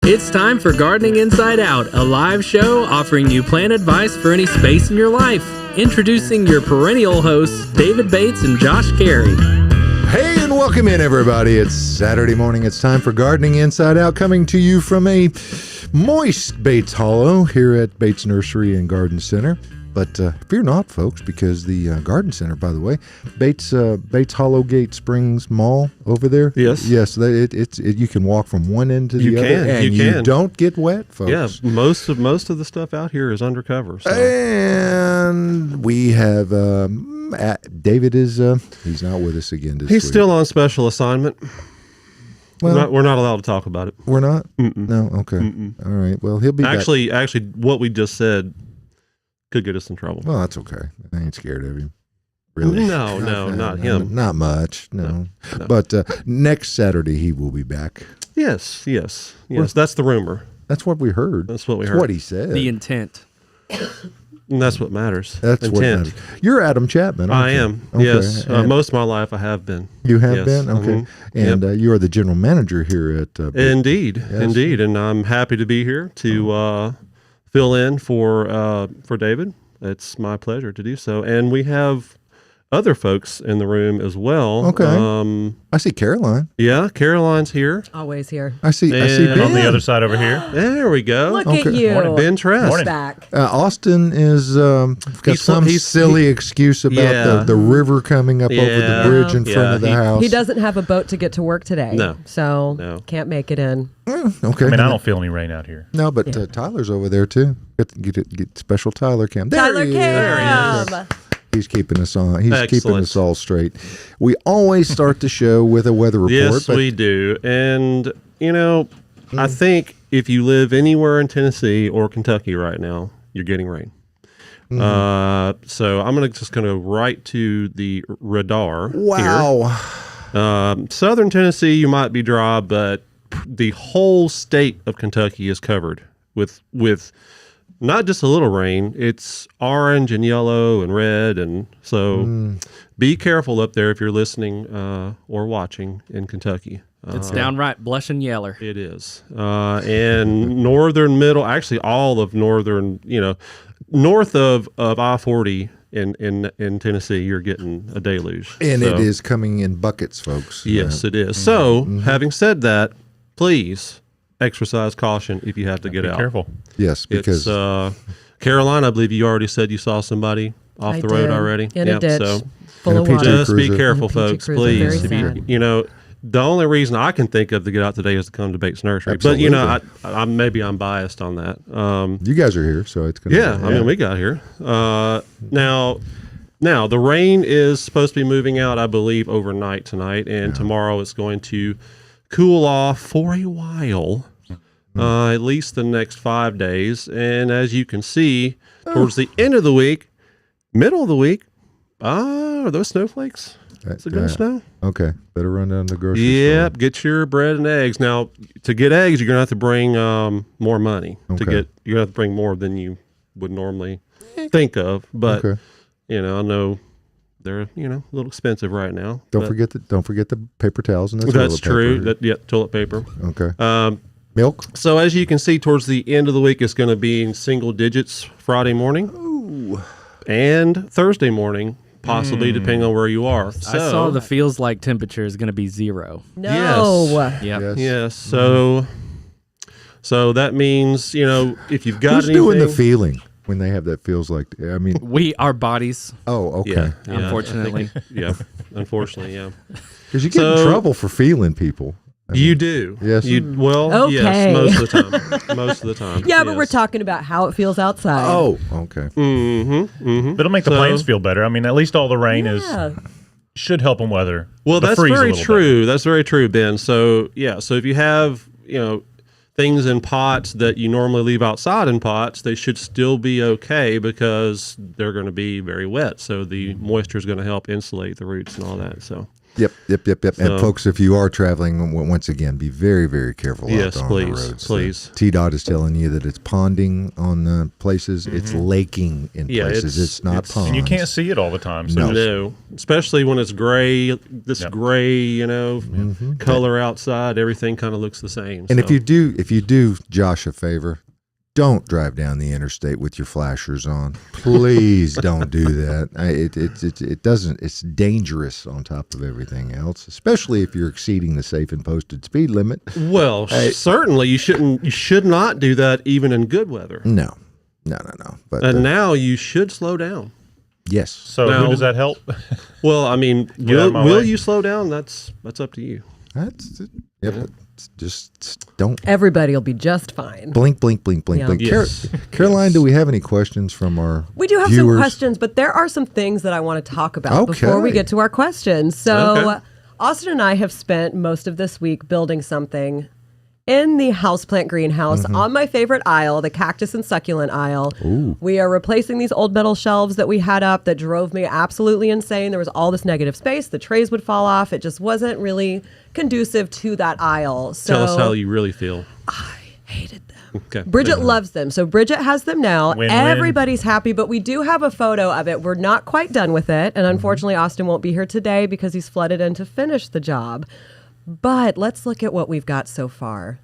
It's time for Gardening Inside Out, a live show offering you plant advice for any space in your life. Introducing your perennial hosts, David Bates and Josh Carey. Hey, and welcome in, everybody. It's Saturday morning. It's time for Gardening Inside Out, coming to you from a moist Bates Hollow here at Bates Nursery and Garden Center. But fear not, folks, because the Garden Center, by the way, Bates Hollow Gate Springs Mall over there. Yes. Yes, you can walk from one end to the other, and you don't get wet, folks. Yeah, most of the stuff out here is undercover. So. And we have David is he's not with us again this week. He's still on special assignment. Well, we're not allowed to talk about it. We're not? Mm-mm. No? Okay. Mm-mm. All right. Well, he'll be Actually, what we just said could get us in trouble. Well, that's okay. I ain't scared of him. Really? No, not him. Not much, no. No. But next Saturday he will be back. Yes. That's the rumor. That's what we heard. That's what we That's heard. what he said. The intent. And that's what matters. That's intent. what matters. You're Adam Chapman, aren't I you? am. Okay. Yes. Most of my life I have been. You have Yes. been? Okay. Mm-hmm. And you are the general manager here at Indeed. Yes. Indeed. And I'm happy to be here to fill in for David. It's my pleasure to do so. And we have other folks in the room as well. Okay. I see Caroline. Yeah, Caroline's here. Always here. I see And Ben. on the other side over here. There we go. Look Okay. at you. Morning. Ben Tress. Morning. Back. Austin is got some silly excuse about the river coming up over the bridge in front of the house. He doesn't have a boat to get to work today. No. So can't make it in. Okay. I mean, I don't feel any rain out here. No, but Tyler's over there too. Get special Tyler Cam. There Tyler he is. Cam. He's keeping us on. He's keeping Excellent. us all straight. We always start the show with a weather report. Yes, but we do. And, I think if you live anywhere in Tennessee or Kentucky right now, you're getting rain. So I'm just going to right to the radar here. Wow. Southern Tennessee, you might be dry, but the whole state of Kentucky is covered with not just a little rain. It's orange and yellow and red, and so be careful up there if you're listening or watching in Kentucky. It's downright blushing yeller. It is. And northern, middle, actually all of northern, north of I-40 in Tennessee, you're getting a deluge. And So- it is coming in buckets, folks. Yes, it is. So, having said that, please exercise caution if you have to get Be out. careful. Yes, because It's, Caroline, I believe you already said you saw somebody off I the road did. already. In a ditch. So Full In a of PJ water. just be Cruiser. careful, PJ folks, Cruiser, please. very If you, the only reason I can think of to get out today is to come to Bates Nursery. Absolutely. But maybe I'm biased on that. you guys are here, so it's going to Yeah, I mean, we got here. Now, the rain is supposed to be moving out, I believe, overnight tonight, and tomorrow it's going to cool off for a while, at least the next 5 days. And as you can see, towards the end of the week, middle of the week, are those snowflakes? Is it going to snow? Okay, better run down to the grocery Yep, get your bread and eggs. Now, to get eggs, you're going to have to bring more money. Okay. You're going to have to bring more than you would normally think of. But, Okay. I know they're, a little expensive right now. Don't but forget the paper towels and the That's toilet true. paper. Toilet paper. Okay. Milk? So as you can see, towards the end of the week, it's going to be in single digits Friday morning. Ooh. And Thursday morning, possibly, depending on where you are. So, I saw the feels like temperature is going to be 0. No. Yep. Yes. So that means, if you've got Who's anything. doing the feeling when they have that feels like? I mean, Our bodies, oh, okay. Yeah, unfortunately. Unfortunately, yeah. Because you get in trouble for feeling people. I mean, You do. Yes. Yes, Okay. most of the time. Most of the time. Yeah, but we're yes. talking about how it feels outside. Oh, okay. Mm-hmm. But it'll make the So- plants feel better. I mean, at least all the rain Yeah. should help them weather. Well, the that's freeze a very little true. That's very true, Ben. So, so if you have, things in pots that you normally leave outside in pots, they should still be okay because they're going to be very wet. So the moisture is going to help insulate the roots and all that. So, Yep. And So- folks, if you are traveling, once again, be very, very careful Yes, out there on the please, roads. please. TDOT is telling you that it's ponding on places. It's laking in Yeah, places. It's not ponds. And you can't see it all the time. So No. just- No, especially when it's gray, Yep. gray, color outside, everything kind of looks the same. And so. if you do Josh a favor, don't drive down the interstate with your flashers on. Please don't do that. It doesn't. It's dangerous on top of everything else, especially if you're exceeding the safe and posted speed limit. Well, certainly you should not do that even in good weather. No. But And now you should slow down. yes, So No. who does that help? Well, I mean, Get out of my will way. you slow down? That's up to you. that's it. Yeah, but just don't Everybody will be just fine. blink. Yeah. Yes. Caroline, do we have any questions from our We do have viewers? some questions, but there are some things that I want to talk about before we Okay. get to our questions. So, Okay. Austin and I have spent most of this week building something in the houseplant greenhouse on my favorite aisle, the cactus and succulent aisle. We are replacing these old metal shelves that we had up that drove me absolutely insane. There was all this negative space. The trays would fall off. It just wasn't really conducive to that aisle. So Tell us how you really feel. I hated them. Okay. Bridget loves them. So Bridget has them now. Win-win. Everybody's happy, but we do have a photo of it. We're not quite done with it. And unfortunately, Austin won't be here today because he's flooded in to finish the job. But let's look at what we've got so far.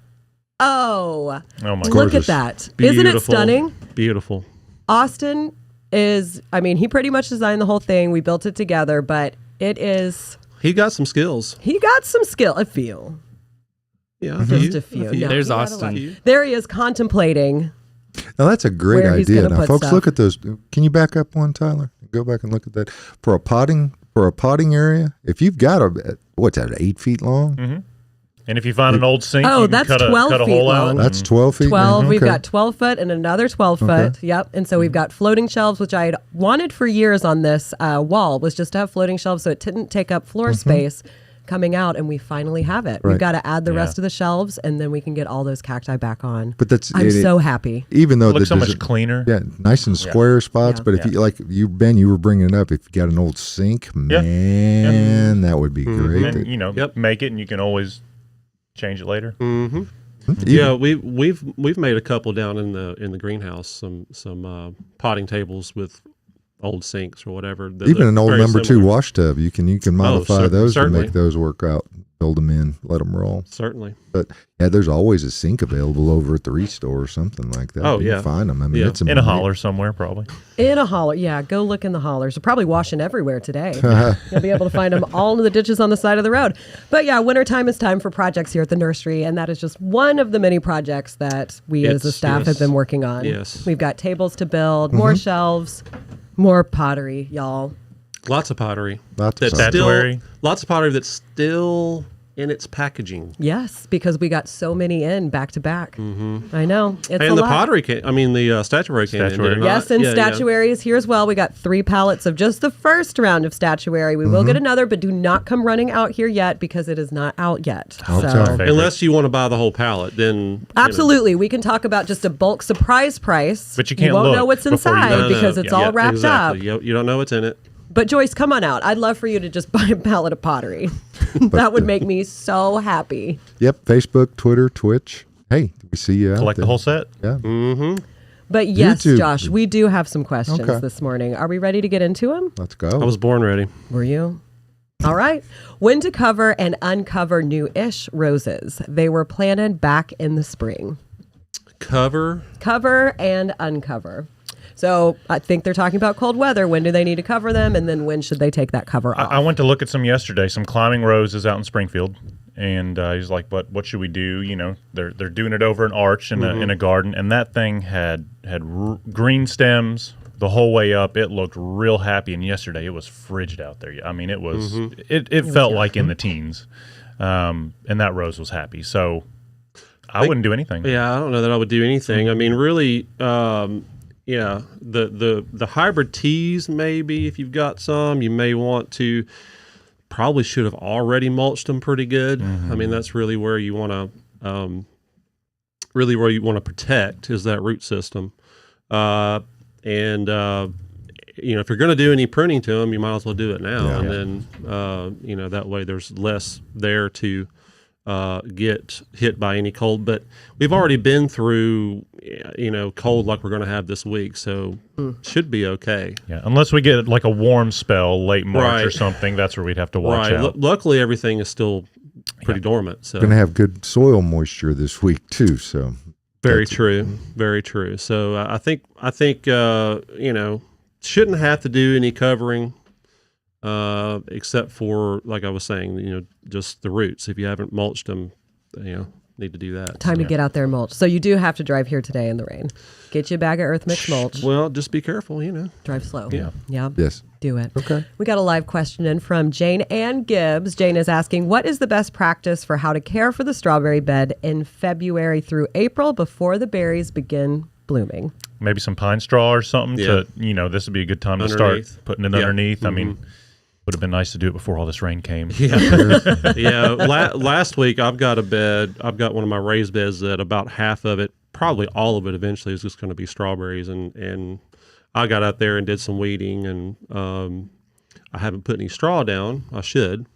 Oh, Oh my look Gorgeous. at that. Isn't it Beautiful. stunning? Beautiful. Austin he pretty much designed the whole thing. We built it together, but He got some skills. he got some skill. I feel. Yeah. Just a few. No, There's he got a Austin. lot. There he is contemplating. Now that's a great Where he's idea. gonna Now, put folks, stuff. look at those. Can you back up one, Tyler? Go back and look at that for a potting area. If you've got what's that, 8 feet long? And if you find an old sink, Oh, you can that's cut 12 a feet hole out. long. That's 12 feet. 12. now? We've Okay. got 12 foot and another 12 foot. Yep. And so we've got floating shelves, which I had wanted for years on this wall, was just to have floating shelves so it didn't take up floor space coming out. And we finally have it. We've Right. got to add the Yeah. rest of the shelves and then we can get all those cacti back on. But that's I'm it- so happy. even though It looks so the much cleaner. Yeah, nice and square spots. Yeah. But if you like Ben, you were bringing it up. If you got an old sink, man, that would be great. And Yep. make it, and you can always change it later. Yeah, we've made a couple down in the greenhouse. Some potting tables with old sinks or whatever. Even an old very number 2 similar. wash tub, you can modify those certainly. to make those work out. Build them in, let them roll. Certainly. But yeah, there's always a sink available over at the Restore or something like that. Oh, You yeah. can find them. I mean, Yeah. it's In a holler somewhere, probably. In a holler. Yeah, go look in the hollers. They're probably washing everywhere today. You'll be able to find them all in the ditches on the side of the road. But yeah, wintertime is time for projects here at the nursery. And that is just one of the many projects that we as a It's- staff have yes. been working on. Yes. We've got tables to build, more shelves, more pottery, y'all. Lots of pottery. Lots of That's pottery. Statuary. Lots of pottery that's still in its packaging. Yes, because we got so many in back to back. I know. It's a And the lot. pottery came. I mean, the statuary came in. Statuary. did it Yes, not? and Yeah, statuary is here as well. We got 3 pallets of just the first round of statuary. We will get another, but do not come running out here yet because it is not out yet. Okay. So, Favorite. Unless you want to buy the whole pallet, then you know. absolutely, we can talk about just a bulk surprise price. But you can't won't look know what's before you- inside No, No, because no, it's yeah, all wrapped exactly. up. You don't know what's in it. But Joyce, come on out. I'd love for you to just buy a pallet of pottery. That would make me so happy. Yep, Facebook, Twitter, Twitch. Hey, we see you out Collect there. the whole set. Yeah. But yes, YouTube. Josh, we do have some questions Okay. this morning. Are we ready to get into them? Let's go. I was born ready. Were you? All right. When to cover and uncover new-ish roses. They were planted back in the spring. Cover. Cover and uncover. So I think they're talking about cold weather. When do they need to cover them? And then when should they take that cover off? I went to look at some yesterday, some climbing roses out in Springfield, and he's like, "What should we do?" They're doing it over an arch in a garden, and that thing had green stems the whole way up. It looked real happy, and yesterday it was frigid out there. I mean, it was it felt like in the teens, and that rose was happy. So I wouldn't do anything. Yeah, I don't know that I would do anything. I mean, really, yeah, the hybrid teas, maybe if you've got some, you may want to. Probably should have already mulched them pretty good. I mean, that's really where you want to, protect is that root system, and if you're going to do any pruning to them, you might as well do it now, Yeah. and then that way there's less there to get hit by any cold. But we've already been through cold like we're going to have this week, so should be okay. Yeah, unless we get like a warm spell late March or Right. something, that's where we'd have to watch Right. out. Luckily, everything is still pretty dormant. So Going to have good soil moisture this week too. So very true, very true. So I think shouldn't have to do any covering, except for, like I was saying, just the roots. If you haven't mulched them, need to do that. Time to get out there and mulch. So you do have to drive here today in the rain. Get you a bag of earth mix mulch. Well, just be careful, Drive slow. Yeah. Yeah. yes. Do it. Okay. We got a live question in from Jane Ann Gibbs. Jane is asking, what is the best practice for how to care for the strawberry bed in February through April before the berries begin blooming? Maybe some pine straw or something Yeah. to, this would be a good time to Underneath. start putting it Yeah. underneath. I mean, would have been nice to do it before all this rain came. Yeah. Last week I've got one of my raised beds that about half of it, probably all of it eventually, is just going to be strawberries, and I got out there and did some weeding, and I haven't put any straw down. I should.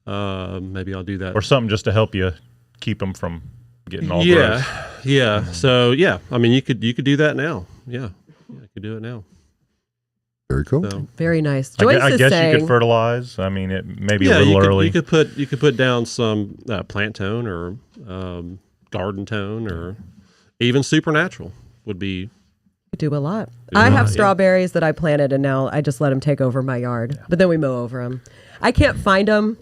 Maybe I'll do that. Or something just to help you keep them from getting all gross. Yeah. So I mean, you could do that now. Yeah, you could do it now. Very cool. So, Very nice. I Joyce is guess saying, you could fertilize. I mean, it may be a yeah, little you early. could put down some plant tone or garden tone, or even supernatural would be. do a lot. Do a I lot, have yeah. strawberries that I planted, and now I just let them take over my yard. But then we mow over them. I can't find them.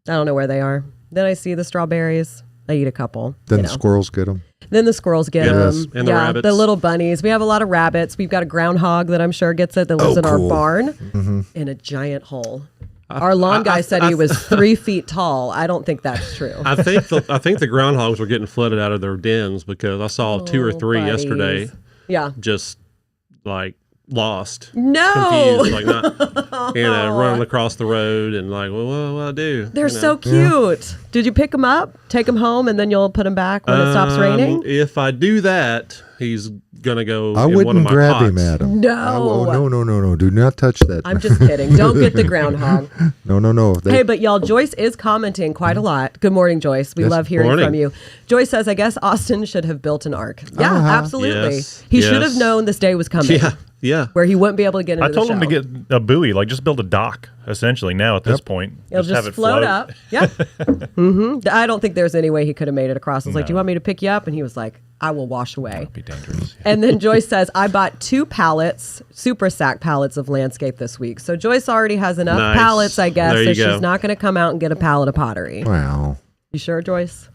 I don't know where they are. Then I see the strawberries. I eat a couple. Then the squirrels get them. Then the squirrels get Yes, them. and the rabbits. The little bunnies. We have a lot of rabbits. We've got a groundhog that I'm sure gets it that lives in our cool. barn in a giant hole. Our lawn guy said he was 3 feet tall. I don't think that's true. I think the groundhogs were getting flooded out of their dens, because I saw 2 or 3 buddies. yesterday, Yeah. just like lost, No. confused, like not, running across the road, and like, well, what do I do? They're so cute. Did you pick them up, take them home, and then you'll put them back when it stops raining? If I do that, he's gonna go. I in one of wouldn't my grab pots. him, Adam. No. No. Do not touch that. I'm just kidding. Don't get the groundhog. No. Hey, but y'all, Joyce is commenting quite a lot. Good morning, Joyce. We Yes. love hearing Morning. from you. Joyce says, I guess Austin should have built an ark. Yeah, Uh-huh. absolutely. Yes. He should Yes. have known this day was coming. Yeah. Where he wouldn't be able to get into I the told him to show. get a buoy, like just build a dock, essentially, now at this point. It'll just have it float up. Yep. I don't think there's any way he could have made it across. I was like, do you want me to pick you up? And he was like, I will wash away. That'd be dangerous. And then Joyce says, I bought 2 pallets, super sack pallets of landscape this week. So Joyce already has enough Nice. pallets, I guess, There so you go. she's not going to come out and get a pallet of pottery. Wow. You sure, Joyce?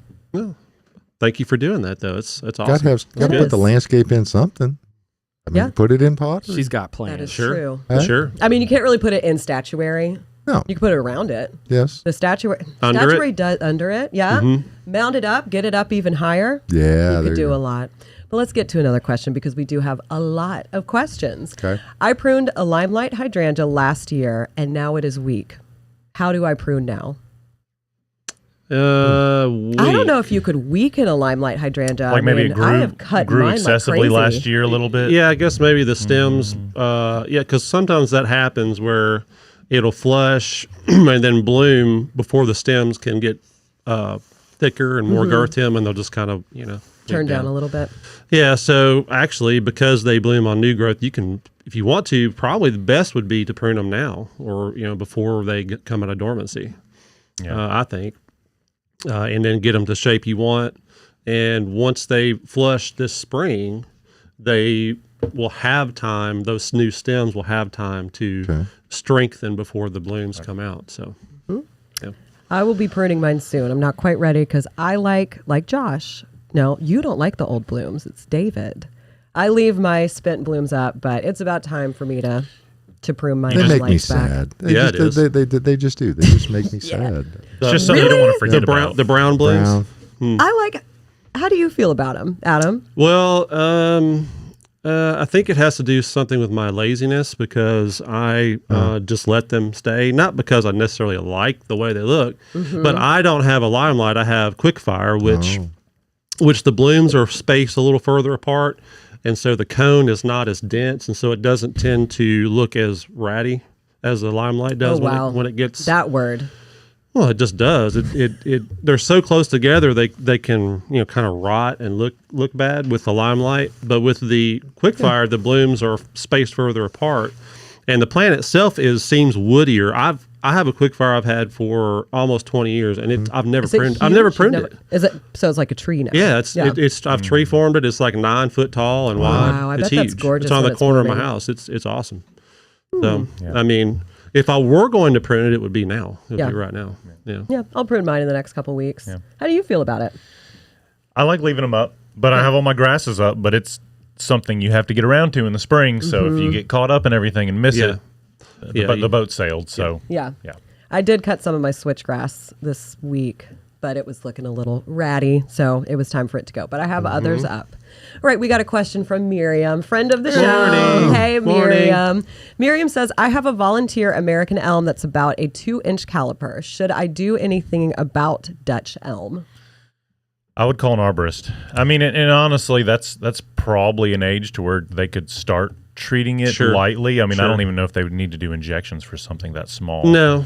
Thank you for doing that, though. It's awesome. Got to It put the is. landscape in something. I mean, Yeah. put it in pottery. She's got That plans. is Sure. true. Huh? Sure. I mean, you can't really put it in statuary. No. You can put it around it. Yes. The statuary Under statuary it? does under it, yeah. Mount it up, get it up even higher. Yeah. You there could do go. a lot. But let's get to another question because we do have a lot of questions. Okay. I pruned a limelight hydrangea last year and now it is weak. How do I prune now? I don't know if you could weaken a limelight hydrangea. Like maybe I mean, it grew, I have cut grew mine excessively like last crazy. year a little bit. Yeah, I guess maybe the stems. Because sometimes that happens where it'll flush and then bloom before the stems can get thicker and more girth to them, and they'll just kind of Turn get down a little bit. Yeah. So actually, because they bloom on new growth, you can, if you want to, probably the best would be to prune them now, or before they come out of dormancy. Yeah. I think, and then get them to shape you want. And once they flush this spring, they will have time. Those new stems will have time to strengthen before the blooms come out. So, yeah. I will be pruning mine soon. I'm not quite ready because I like Josh. No, you don't like the old blooms. It's David. I leave my spent blooms up, but it's about time for me to prune my They make me lights back. sad. Yeah, it is. They just do. They just make me sad. It's just something you don't want to forget about. The brown blooms. Brown. I like. How do you feel about them, Adam? Well, I think it has to do something with my laziness, because I just let them stay. Not because I necessarily like the way they look, but I don't have a limelight. I have quick fire, which the blooms are spaced a little further apart. and so the cone is not as dense, and so it doesn't tend to look as ratty as the limelight does when it gets that word. Well, it just does. They're so close together they can kind of rot and look bad with the limelight. But with the quickfire, the blooms are spaced further apart, and the plant itself seems woodier. I have a quickfire I've had for almost 20 years, and I've never pruned. I've never pruned it. Is it so? It's like a tree now. Yeah, I've tree formed it. It's like 9 foot tall and wide. Wow, I it's bet huge. that's gorgeous. It's on the corner of my blooming. house. It's awesome. So I mean, if I were going to prune it, it would be now. It would be right now. Yeah, I'll prune mine in the next couple weeks. Yeah. How do you feel about it? I like leaving them up, but I have all my grasses up, but it's something you have to get around to in the spring. So if you get caught up in everything and miss it, the boat sailed. So yeah. I did cut some of my switchgrass this week, but it was looking a little ratty, so it was time for it to go. But I have others up. All right, we got a question from Miriam, friend of the show. Morning. Hey, Morning. Miriam. Miriam says, I have a volunteer American elm that's about a 2-inch caliper. Should I do anything about Dutch elm? I would call an arborist. I mean, and honestly, that's probably an age to where they could start treating it lightly. I mean, I don't even know if they would need to do injections for something that small. No,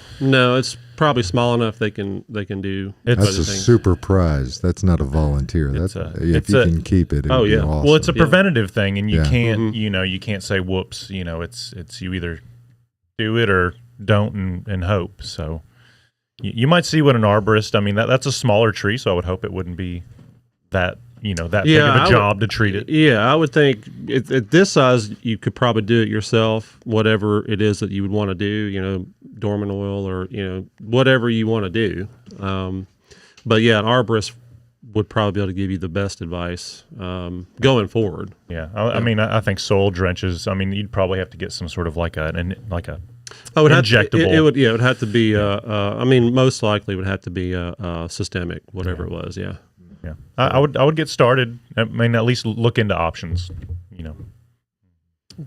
it's probably small enough they can do. That's a super prize. That's not a volunteer. That's if you can keep it. Be awesome. Well, it's a preventative thing, and you can't you can't say whoops. It's you either do it or don't and hope. So you might see what an arborist. I mean, that's a smaller tree, so I would hope it wouldn't be that big of a job to treat it. Yeah, I would think at this size, you could probably do it yourself, whatever it is that you would want to do, dormant oil or, whatever you want to do. But yeah, an arborist would probably be able to give you the best advice going forward. Yeah, I mean, I think soil drenches. I mean, you'd probably have to get some sort of like a injectable. It would have to be. I mean, most likely it would have to be systemic, whatever it was. Yeah. Yeah, I would get started. I mean, at least look into options.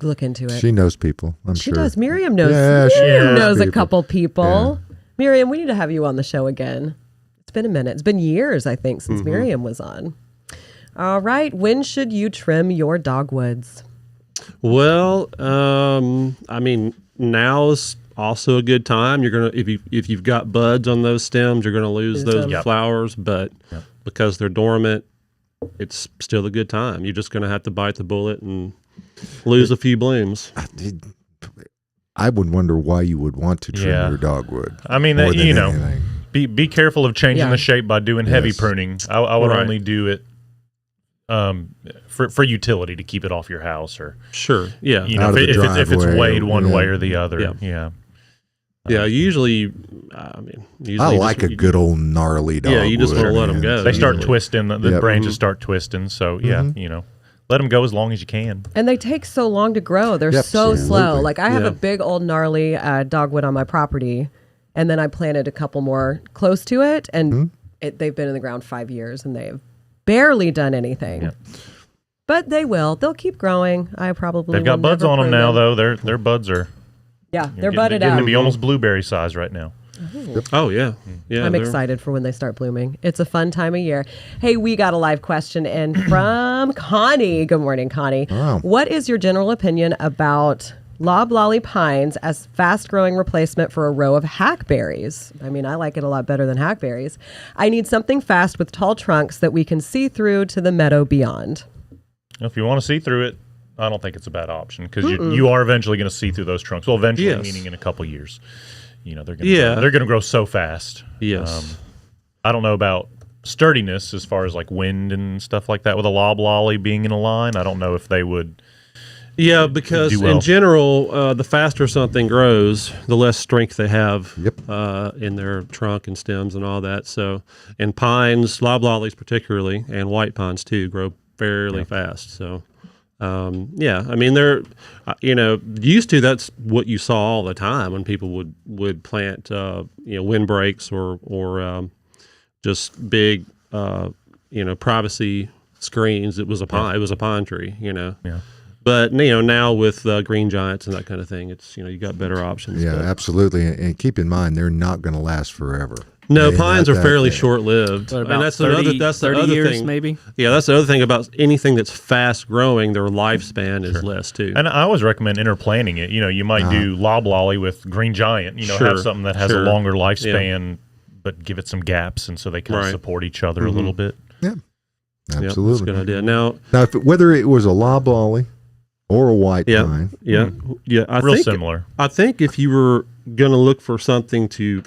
Look into it. She knows people. I'm sure She does. Miriam knows. Yeah, she Miriam knows a people. couple people. Yeah. Miriam, we need to have you on the show again. It's been a minute. It's been years, I think, since Miriam was on. All right. When should you trim your dogwoods? Well, I mean, now's also a good time. You're gonna if you've got buds on those stems, you're gonna lose those flowers, but because they're dormant, it's still a good time. You're just gonna have to bite the bullet and lose a few blooms. I would wonder why you would want to trim your dogwood. I mean, be careful of changing the shape by doing heavy pruning. I would only do it for utility to keep it off your house or if it's weighed one way or the other. Usually I like a good old gnarly dogwood. Yeah, you just want to let them go. They start twisting, the branches start twisting, so let them go as long as you can. And they take so long to grow. They're so slow. Like I have a big old gnarly dogwood on my property, and then I planted a couple more close to it, and they've been in the ground 5 years, and they've barely done anything. Yeah. But they will. They'll keep growing. They've got buds on them now, though. Their buds are. Yeah, they're budded out. They're going to be almost Mm-hmm. blueberry size right now. Oh, yeah. I'm excited for when they start blooming. It's a fun time of year. Hey, we got a live question in from Connie. Good morning, Connie. Wow. What is your general opinion about loblolly pines as fast-growing replacement for a row of hackberries? I mean, I like it a lot better than hackberries. I need something fast with tall trunks that we can see through to the meadow beyond. If you want to see through it, I don't think it's a bad option because you are eventually going to see through those trunks. Well, eventually, meaning in a couple years. They're going to grow so fast. Yes. I don't know about sturdiness as far as like wind and stuff like that with a loblolly being in a line. I don't know if they would. Yeah, because in general, the faster something grows, the less strength they have in their trunk and stems and all that. So, and pines, loblollies particularly, and white pines too, grow fairly fast. So, I mean, they're, used to, that's what you saw all the time when people would plant, windbreaks or just big, privacy screens. It was a pine. It was a pine tree. Yeah. But now with green giants and that kind of thing, it's you got better options. Yeah, absolutely. And keep in mind, they're not going to last forever. No, Yeah, pines are that- fairly yeah. short-lived. What And about that's 30, that's the 30 other years thing. maybe? Yeah, that's the other thing about anything that's fast-growing. Their lifespan is less too. And I always recommend interplanting it. You might do loblolly with green giant. Sure, Have something that has a sure. longer lifespan, but give it some gaps, and so they kind of Right. support each other a little bit. Yeah, Yep, that's a absolutely. good idea. Now, Now, whether it was a loblolly or a white yeah, pine, yeah, yeah. Real similar. I think if you were going to look for something to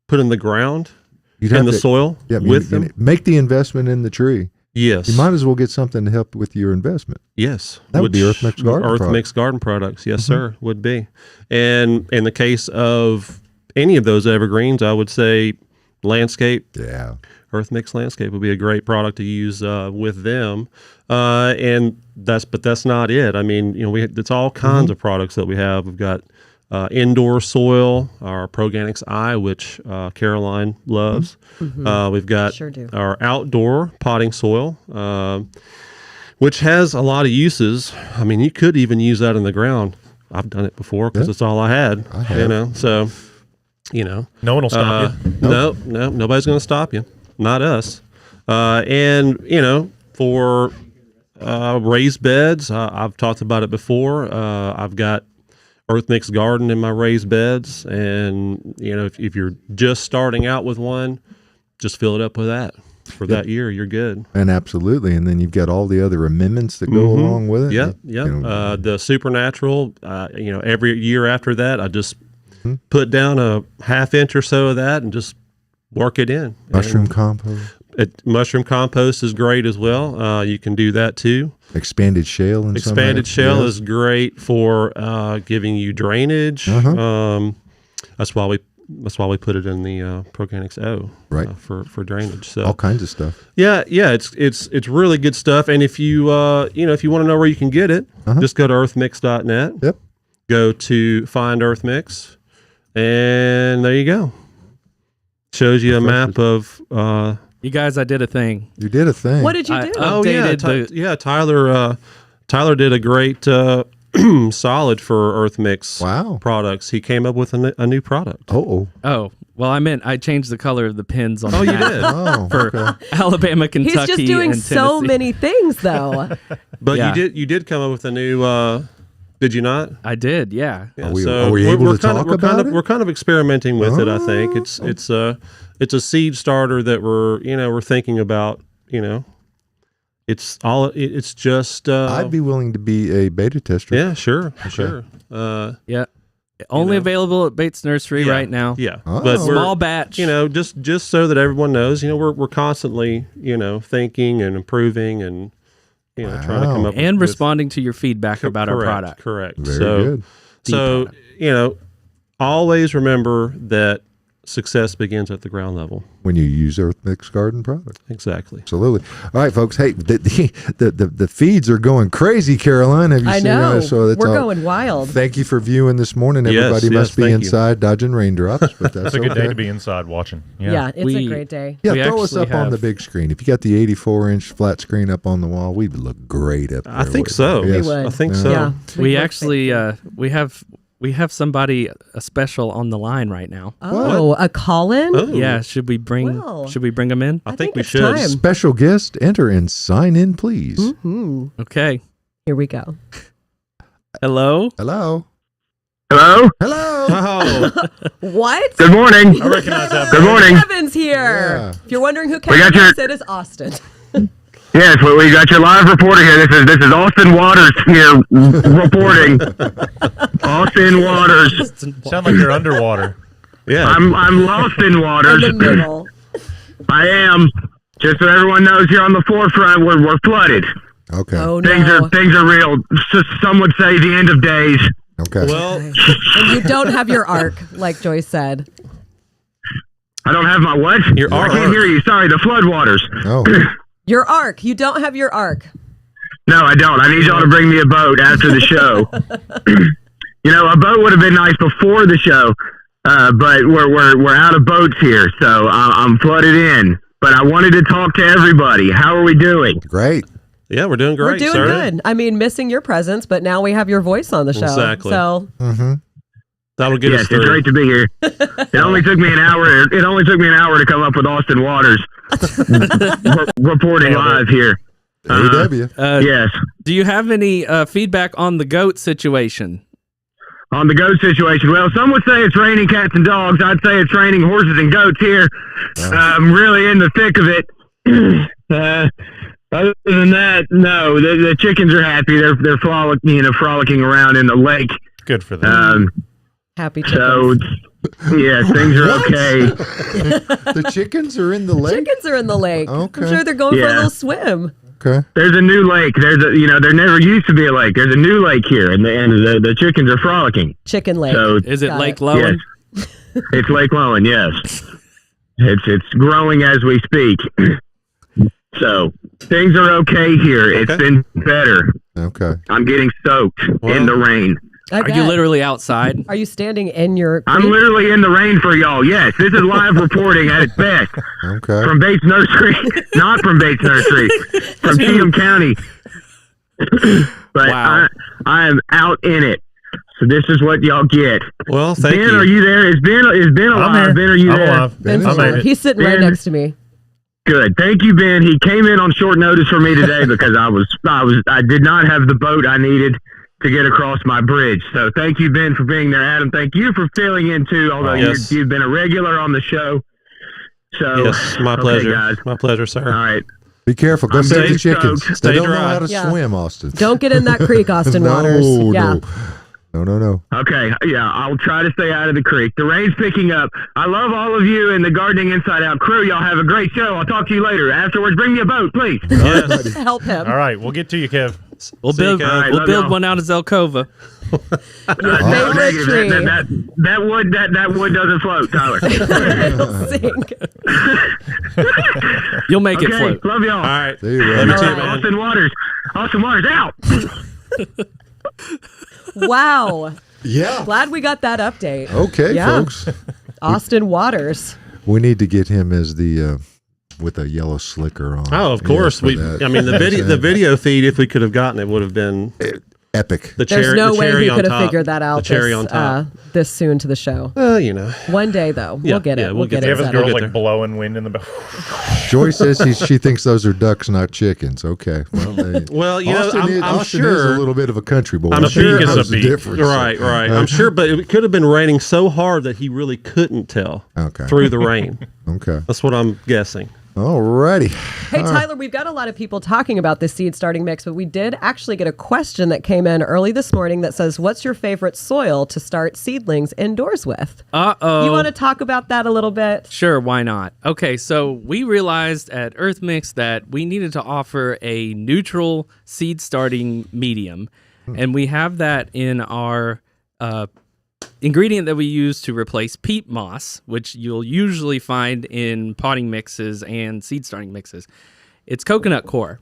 put in the ground, you'd in have the to, soil, yeah, with you them, make the investment in the tree. yes, You might as well get something to help with your investment. yes, That would be Earth Mix Garden Earth product. Mix Garden products. Yes, sir, would be. And in the case of any of those evergreens, I would say landscape. Yeah. Earth Mix Landscape would be a great product to use with them, and that's not it. I mean, it's all kinds of products that we have. We've got indoor soil, our Proganics I, which Caroline loves. We've got Sure do. our outdoor potting soil, which has a lot of uses. I mean, you could even use that in the ground. I've done it before because it's all I had. So. No one will stop you. No, nobody's going to stop you. Not us. And for raised beds, I've talked about it before. I've got Earth Mix Garden in my raised beds, and if you're just starting out with one, just fill it up with that for that year. You're good. And absolutely. And then you've got all the other amendments that go along with it. Yep. The Supernatural. Every year after that, I just put down a half inch or so of that and just work it in. Mushroom compost. Mushroom compost is great as well. You can do that too. Expanded shale. In Expanded some shell areas. is great for giving you drainage. That's why we put it in the Proganics O, Right. for drainage. So all kinds of stuff. yeah, it's really good stuff. And if you if you want to know where you can get it, just go to earthmix.net. Yep. Go to Find Earth Mix, and there you go. Shows you a map of. You guys, I did a thing. You did a thing. What did you do? Updated Tyler did a great solid for Earth Mix Wow. products. He came up with a new product. Oh. Oh, well, I meant I changed the color of the pins on the You map did. Oh. for Okay. Alabama, Kentucky, He's just doing and so Tennessee. many things, though. But Yeah. you did come up with a new. Did you not? I did, yeah. Yeah, Are we we're- able we're to talk about it? We're kind of experimenting with it. I think it's a seed starter that we're thinking about. It's just. I'd be willing to be a beta tester. Yeah, sure. Yeah. Only know. available at Bates Nursery Yeah, right now. Yeah, Oh. but we're, Small batch. just so that everyone knows, we're constantly, thinking and improving and, trying to come up and with responding to your feedback about our product. Correct. Very so, good. So, always remember that success begins at the ground level. When you use Earth Mix Garden product. Exactly. Absolutely. All right, folks. Hey, the feeds are going crazy, Caroline. Have you I seen know. that? So that's We're all. going wild. Thank you for viewing this morning. Yes, Everybody yes, must be thank you. inside dodging raindrops, but that's It's a good okay. day to be inside watching. Yeah, it's a We- great day. Yeah, We throw us actually up on the have- big screen. If you got the 84-inch flat screen up on the wall, we'd look great up there. I think wouldn't so. we? Yes. We would. I think so. Yeah. We look actually fancy. we have somebody special on the line right now. Oh, a call-in? Oh, Yeah, should we bring Well. them in? I think we it's should. time. Special guest, enter and sign in, please. Mhm. Okay. Here we go. Hello. Hello. Hello? Hello. Oh, What? Good morning. I recognize that. Good morning. Kevin's here. Yeah. If you're wondering who got Kevin your- is, it is Austin. Yes, we got your live reporter here. This is Austin Waters here reporting. Austin Waters. Sound like you're underwater. yeah. I'm lost in In waters. the middle. I am. Just so everyone knows, here on the forefront, we're flooded. Okay. Oh, Things no. are real. Some would say the end of days. Okay. Well, And you don't have your arc, like Joyce said. I don't have my what? Your I arc. can't hear you. Sorry, the flood waters. oh. Your arc. You don't have your arc. No, I don't. I need y'all to bring me a boat after the show. A boat would have been nice before the show, but we're out of boats here, so I'm flooded in. But I wanted to talk to everybody. How are we doing? Great. yeah, we're doing great, We're doing sir. good. I mean, missing your presence, but now we have your voice on the show. Exactly. So, Mm-hmm. That'll get Yes, us through. it's great to be here. It only took me an hour. It only took me an hour to come up with Austin Waters reporting live here. AW. Yes. Do you have any feedback on the goat situation? On the goat situation, well, some would say it's raining cats and dogs. I'd say it's raining horses and goats here. I'm really in the thick of it. Other than that, no. The chickens are happy. They're frolicking around in the lake. Good for them. Happy So, chickens. yeah, things are okay. The chickens are in the lake? Chickens are in the lake. Okay. I'm sure they're going for a Yeah. little swim. Okay. There's a new lake. There never used to be a lake. There's a new lake here, and the chickens are frolicking. Chicken lake. So Is it Got Lake it. Lowen? yes, it's Lake Lowen. Yes, it's growing as we speak. So things are okay here. It's been better. Okay. I'm getting soaked in the rain. I Are you bet. literally outside? Are you standing in your I'm creek? literally in the rain for y'all. Yes, this is live reporting at its best Okay. from Bates Nursery, not from Bates Nursery, from Cheatham County. But Wow. I am out in it. So this is what y'all get. Well, thank Ben, you. are you there? Is Ben I'm alive? here. Ben, are you I'm there? alive. Ben Ben's is I made alive. it. He's sitting right Ben- next to me. Good. Thank you, Ben. He came in on short notice for me today because I did not have the boat I needed to get across my bridge. So thank you, Ben, for being there. Adam, thank you for filling in too, although Yes. you've been a regular on the show. So Yes, my okay, pleasure. guys. My pleasure, sir. All right. Be careful. Go I'm save the staying chickens. stoked. They Stay don't know dry. how to Yeah. swim, Austin. Don't get in that creek, Austin no, Waters. Yeah. No. Okay, yeah, I'll try to stay out of the creek. The rain's picking up. I love all of you and the Gardening Inside Out crew. Y'all have a great show. I'll talk to you later. Afterwards, bring me a boat, please. Yes. Help him. All right, we'll get to you, Kev. We'll See you, build. Kev. All right, We'll love build y'all. one out of Zelkova. Your No, favorite negative. tree. That wood doesn't float, Tyler. It'll sink. You'll make it Okay, float. love y'all. All right. There you Love go. you too, All right. man. Austin Waters out. Wow. Yeah. Glad we got that update. Okay, Yeah. folks. Austin Waters. We need to get him as the with a yellow slicker on. Oh, of Yeah, course. for that. I mean, the video feed, if we could have gotten it, would have been Epic. the There's cherry. no the way cherry he on could have top. figured that out The cherry on top. this soon to the show. You know. One day, though. Yeah, We'll get it. yeah, we'll we'll get get it. Kevin's set girl's up. get like there. blowing wind in the back. Joy says she thinks those are ducks, not chickens. Okay. Well, Well, you know, Austin I'm Austin sure. is a little bit of a country boy. I'm He sure- knows Is a the beak. difference. Right. I'm sure, but it could have been raining so hard that he really couldn't tell Okay. through the rain. Okay. That's what I'm guessing. All righty. Hey, Tyler, we've got a lot of people talking about this seed starting mix, but we did actually get a question that came in early this morning that says, what's your favorite soil to start seedlings indoors with? Uh-oh. You want to talk about that a little bit? Sure, why not? Okay, so we realized at Earth Mix that we needed to offer a neutral seed starting medium, and we have that in our ingredient that we use to replace peat moss, which you'll usually find in potting mixes and seed starting mixes. It's coconut coir,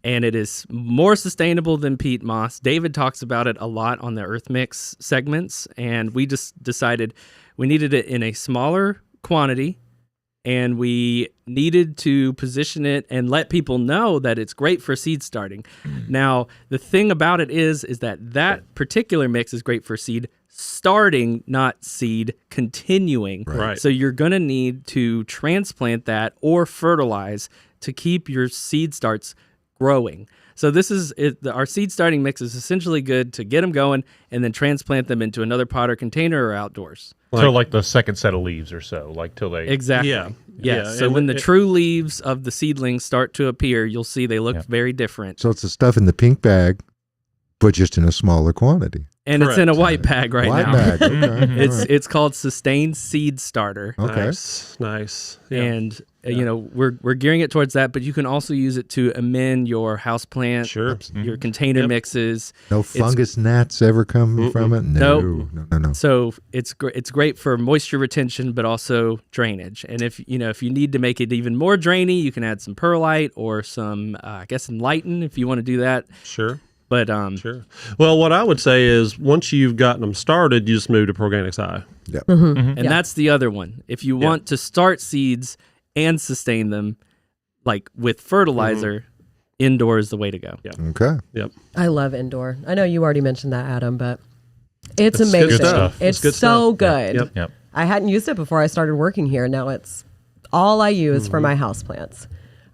and it is more sustainable than peat moss. David talks about it a lot on the Earth Mix segments, and we just decided we needed it in a smaller quantity, and we needed to position it and let people know that it's great for seed starting. Now, the thing about it is that particular mix is great for seed starting, not seed continuing. Right. So you're going to need to transplant that or fertilize to keep your seed starts growing. So this is our seed starting mix is essentially good to get them going and then transplant them into another pot or container or outdoors. So like the second set of leaves or so, like till they. Exactly. Yeah. Yes. Yeah, So and when the it- true leaves of the seedlings start to appear, you'll see they look very different. So it's the stuff in the pink bag, but just in a smaller quantity. And it's in a Correct. white bag right White now. bag. Okay. It's all right. it's called Sustained Seed Starter. Okay. Nice. Yeah. And you know, we're gearing it towards that, but you can also use it to amend your houseplant, Sure. your container mixes. No fungus gnats ever come from it? No. Nope. No. So it's great for moisture retention, but also drainage. And if you need to make it even more drainy, you can add some perlite or some, I guess, Enlighten if you want to do that. Sure. But Sure. Well, what I would say is once you've gotten them started, you just move to Organics High. Yep. and that's the other one. If you want to start seeds and sustain them, like with fertilizer, indoor is the way to go. Yeah. Okay. Yep. I love indoor. I know you already mentioned that, Adam, but It's It's good amazing. stuff. It's It's good so stuff. good. Yep. Yep. I hadn't used it before I started working here. Now it's all I use Mm-hmm. for my houseplants.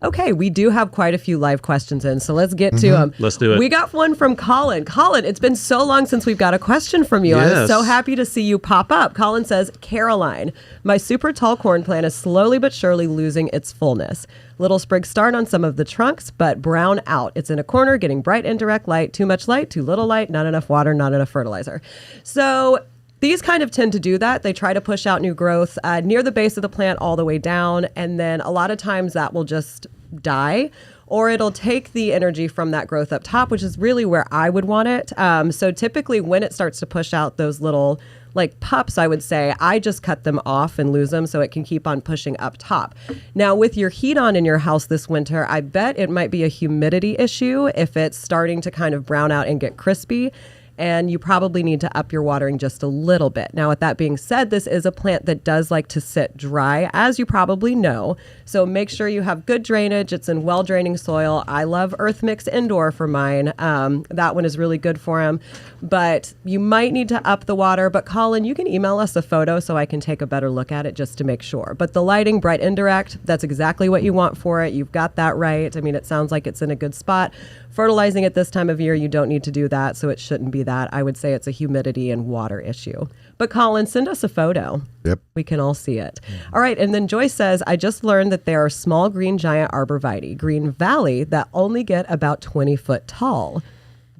Okay, we do have quite a few live questions in, so let's get to them. Let's do it. We got one from Colin. Colin, it's been so long since we've got a question from you. I was Yes. so happy to see you pop up. Colin says, Caroline, my super tall corn plant is slowly but surely losing its fullness. Little sprigs start on some of the trunks, but brown out. It's in a corner, getting bright indirect light, too much light, too little light, not enough water, not enough fertilizer. So these kind of tend to do that. They try to push out new growth near the base of the plant all the way down, and then a lot of times that will just die, or it'll take the energy from that growth up top, which is really where I would want it. So typically when it starts to push out those little like pups, I would say I just cut them off and lose them so it can keep on pushing up top. Now with your heat on in your house this winter, I bet it might be a humidity issue if it's starting to kind of brown out and get crispy. And you probably need to up your watering just a little bit. Now, with that being said, this is a plant that does like to sit dry, as you probably know. So make sure you have good drainage. It's in well-draining soil. I love Earth Mix Indoor for mine. That one is really good for them. But you might need to up the water. But Colin, you can email us a photo so I can take a better look at it just to make sure. But the lighting, bright indirect, that's exactly what you want for it. You've got that right. I mean, it sounds like it's in a good spot. Fertilizing at this time of year, you don't need to do that, so it shouldn't be that. I would say it's a humidity and water issue. But Colin, send us a photo. Yep. We can all see it. All right, and then Joyce says, I just learned that there are small green giant arborvitae, Green Valley, that only get about 20 foot tall.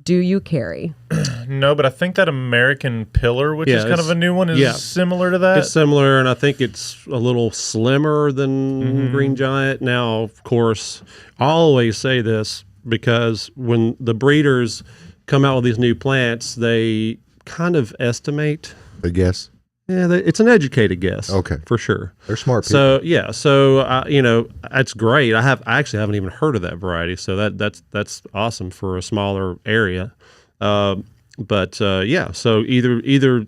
Do you carry? No, but I think that American pillar, which Yeah, is kind of it's- a new one, is yeah. similar to that. It's similar, and I think it's a little slimmer than Green Giant. Now, of course, I always say this because when the breeders come out with these new plants, they kind of estimate. I guess. Yeah, it's an educated guess. Okay. For sure. They're smart people. So yeah, that's great. I actually haven't even heard of that variety, so that's awesome for a smaller area. So either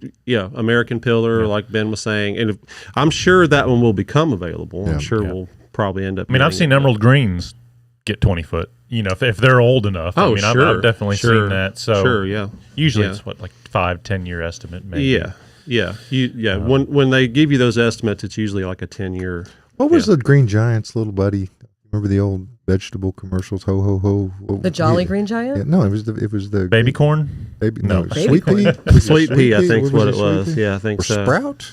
American Pillar, like Ben was saying, and I'm sure that one will become available. Yeah. I'm sure we'll probably end up. I mean, I've getting seen it. emerald greens get 20 foot. You know, if they're old enough. Oh, I mean, sure. I've definitely Sure. seen that. So Sure, yeah. Usually Yeah. it's what, like 5-10 year estimate, maybe. Yeah. When they give you those estimates, it's usually like a 10-year. What was the Green Giant's little buddy? Remember the old vegetable commercials? Ho ho ho. The Jolly Green Giant? Yeah, no, it was the Baby corn? baby. No. No, Baby sweet pea. corn. Sweet pea, I think is what it Sweet was. pea? Yeah, I think Or so. Sprout.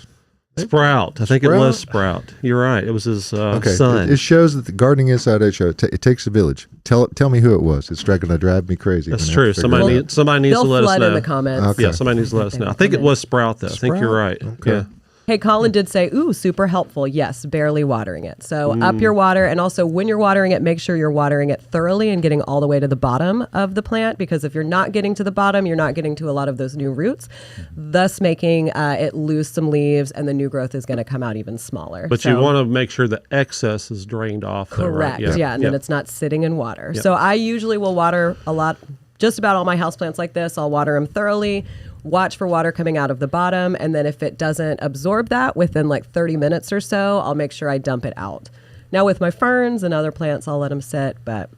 Sprout. I think it was Sprout. You're right. It was his Okay, son. it shows that the Gardening Inside Out show. It takes a village. Tell me who it was. It's going to drive me crazy. That's when I true. have to figure it out. Somebody needs They'll to let us flood know. in the comments. Okay. Yeah, somebody needs to let us know. I think it was Sprout, though. I think you're right. Okay. Yeah. Hey, Colin did say, ooh, super helpful. Yes, barely watering it. So up your water. And also when you're watering it, make sure you're watering it thoroughly and getting all the way to the bottom of the plant. Because if you're not getting to the bottom, you're not getting to a lot of those new roots, thus making it lose some leaves and the new growth is going to come out even smaller. But you want to make sure the excess is drained off. Though, Correct. right? Yeah. And then it's not sitting in water. So I usually will water a lot, just about all my houseplants like this. I'll water them thoroughly, watch for water coming out of the bottom. And then if it doesn't absorb that within like 30 minutes or so, I'll make sure I dump it out. Now with my ferns and other plants, I'll let them sit, but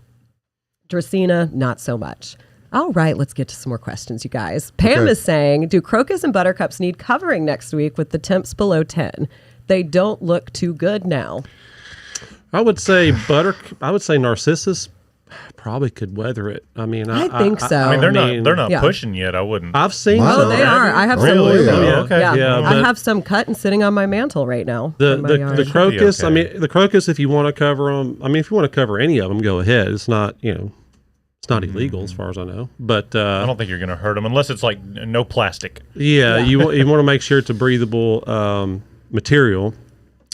Dracaena, not so much. All right, let's get to some more questions, you guys. Pam Okay. is saying, do crocus and buttercups need covering next week with the temps below 10? They don't look too good now. I would say Narcissus probably could weather it. I mean, I think so. I mean, they're not Yeah. pushing yet. I wouldn't. I've seen Wow. Oh, some. they are. I have Really? some. Oh, yeah. Okay. Yeah, Yeah, I but- have some cut and sitting on my mantle right now. The in my yard. the crocus. okay. I mean, the crocus. If you want to cover them, I mean, if you want to cover any of them, go ahead. It's not it's not illegal as far as I know. But I don't think you're going to hurt them unless it's like no plastic. yeah, you want to make sure it's a breathable material.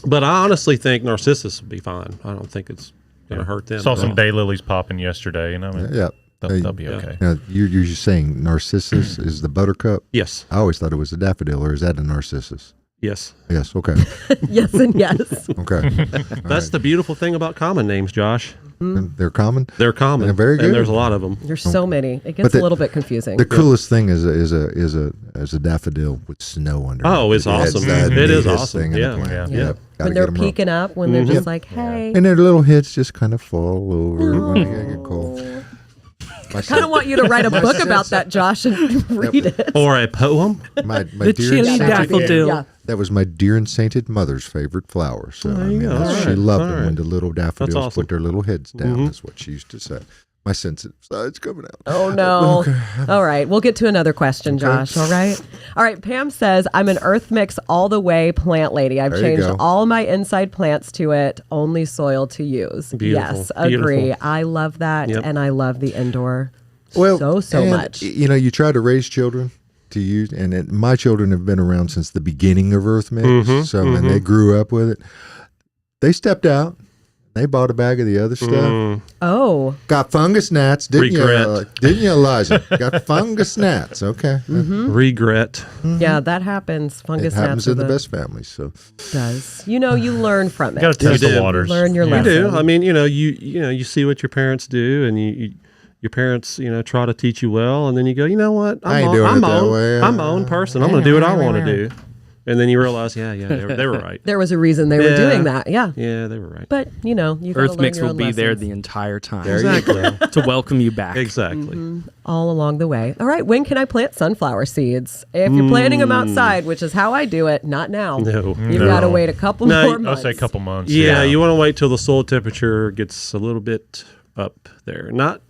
But I honestly think Narcissus would be fine. I don't think it's going to hurt them. Saw at some all. daylilies popping yesterday, and I mean, Yeah. they'll be okay. Now, you're just saying Narcissus is the buttercup? Yes. I always thought it was a daffodil, or is that a Narcissus? Yes. Yes. Okay. Yes and yes. Okay. That's the beautiful thing about common names, Josh. And they're common. They're common. They're very good. And there's a lot of them. There's so many. It gets the- a little bit confusing. The coolest thing is a daffodil with snow under. Oh, it. it's awesome. That's the It is neatest awesome. thing in Yeah. the plant. Yeah. Yeah. Gotta when get they're 'em peeking up, when they're just like, hey. And their little heads just kind of fall over when they get cold. kind of want you to write a book about that, Josh, and read it. Or a poem. My The dear chili sainted- daffodil. Yeah. That was my dear and sainted mother's favorite flower. So There you go. All she right. loved All them when right. the little daffodils That's awesome. put their little heads down. Is what she used to say. My sensitive side's coming out. Oh, no. All right. We'll get to another question, Josh. All right. All right. Pam says, I'm an Earth Mix all the way plant lady. I've There you changed go. all my inside plants to it. Only soil to use. Beautiful. Yes. Agree. Beautiful. I love that. Yep. And I love the indoor Well, so and, much. You know, you try to raise children to use, and my children have been around since the beginning of Earth Mix. And they grew up with it. They stepped out. They bought a bag of the other stuff. Oh. Got fungus gnats, didn't Regret. you? Didn't you, Eliza? Got fungus gnats. Okay, Regret. Yeah, that happens. it Fungus happens gnats are in the best families. So does. You know, you learn from You got it. to test You the do. waters. Learn your You lesson. do. I mean, you see what your parents do, and your parents, try to teach you well, and then you go, you know what? I ain't doing it that way. I'm my own person. I'm going to do what I want to do. And then you realize, they were right. There was a reason they were Yeah. doing that. Yeah. Yeah, they were right. But, you gotta Earth learn Mix your will own be there lessons. the entire time Exactly. to welcome you back. Exactly. all along the way. All right, when can I plant sunflower seeds? If you're planting them outside, which is how I do it, not now. No. You've No. got to wait a couple No, more I'll months. I'll say a couple months. Yeah, you want to wait till the soil temperature gets a little bit up there. Not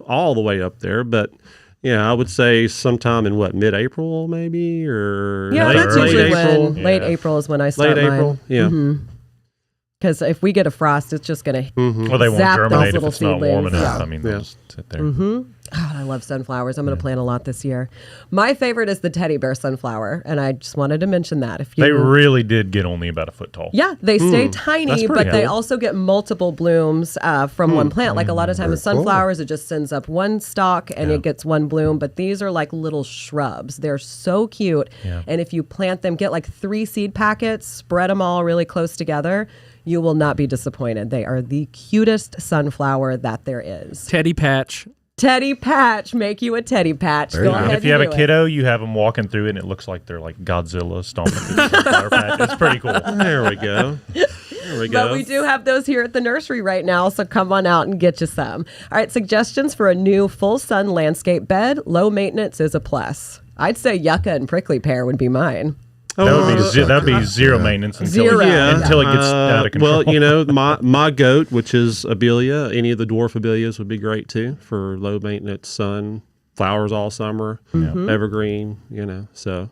all the way up there, but I would say sometime in mid-April maybe, or Yeah, Late that's early usually April. when late Yeah. April is when I start Late mine. April. Yeah. Because if we get a frost, it's just going to. Well, they won't Zap those germinate if little it's not warm seedlings. enough. Yeah. I mean, they'll Yeah. just sit there. Oh, I love sunflowers. I'm going to plant a lot this year. My favorite is the teddy bear sunflower, and I just wanted to mention that. If you They really did get only about a foot tall. Yeah, they stay That's tiny, pretty but they cool. also get multiple blooms from one plant. Like a lot of times with Very cool. sunflowers, it just sends up one stalk and it gets one bloom. But these are like little shrubs. They're so cute. Yeah. And if you plant them, get like 3 seed packets, spread them all really close together. You will not be disappointed. They are the cutest sunflower that there is. Teddy Patch. Teddy Patch, make you a Teddy Patch. There Go you go. ahead And if you have and a do it. kiddo, you have them walking through it, and it looks like they're like Godzilla stomping through the sunflower patch. It's pretty cool. There we go. There we go. But we do have those here at the nursery right now, so come on out and get you some. All right, suggestions for a new full sun landscape bed. Low maintenance is a plus. I'd say yucca and prickly pear would be mine. That'd be zero maintenance until Zero. until it gets out of control. Well, my goat, which is abelia, any of the dwarf abelias would be great too for low maintenance sun, flowers all summer, evergreen, so.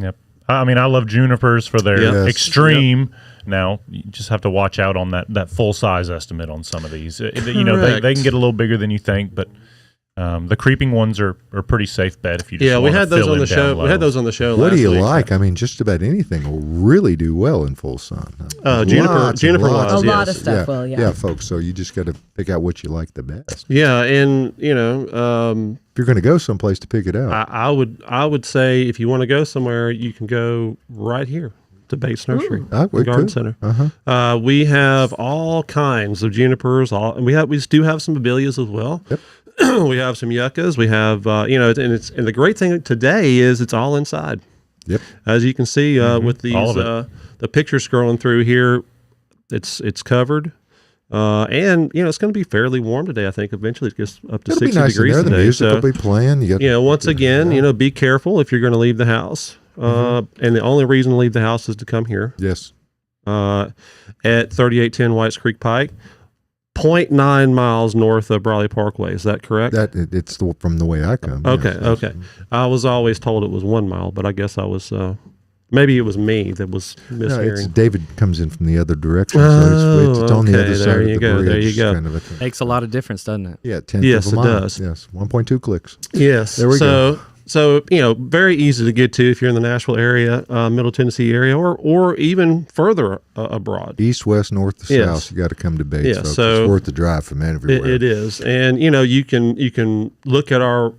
Yep. I mean, I love junipers for their Yes. extreme. Now, you just have to watch out on that full size estimate on some of these. They can get a little bigger than you think, but the creeping ones are pretty safe bet if you just Yeah, we wanna had those fill on in the down show. low. We had those on the show what last do you week. like? I mean, just about anything will really do well in full sun. Juniper lots. wise, A lot yes. of stuff will, yeah. Yeah, folks. So you just got to pick out what you like the best. Yeah, and If you're going to go someplace to pick it out, I would say if you want to go somewhere, you can go right here to Bates Nursery, we Garden could. Center. We have all kinds of junipers, and we do have some abelias as well. Yep. We have some yuccas. We have and the great thing today is it's all inside. Yep. As you can see with these All of the pictures scrolling through here, it's covered. And it's going to be fairly warm today. I think eventually it gets up to It'll 60 be nice in degrees there. The today. music So, will be playing. You got, once again, be careful if you're going to leave the house. And the only reason to leave the house is to come here yes. at 3810 Whites Creek Pike, 0.9 miles north of Brawley Parkway. Is that correct? It's from the way I come. Okay, yes. okay. I was always told it was 1 mile, but I guess I was maybe it was me that was No, it's mishearing. David comes in from the other direction, so it's on the okay, other there side you of the go, bridge. there you go. Kind of a thing. Makes a lot of difference, doesn't it? Yeah, 10th Yes, of a it mile. does. Yes, 1.2 clicks. Yes. There we go. So very easy to get to if you're in the Nashville area, Middle Tennessee area, or even further abroad. East, west, north, to Yes. south. You got to come to Bates. Yeah, folks. so it's worth the drive from everywhere. It is, and you can look at our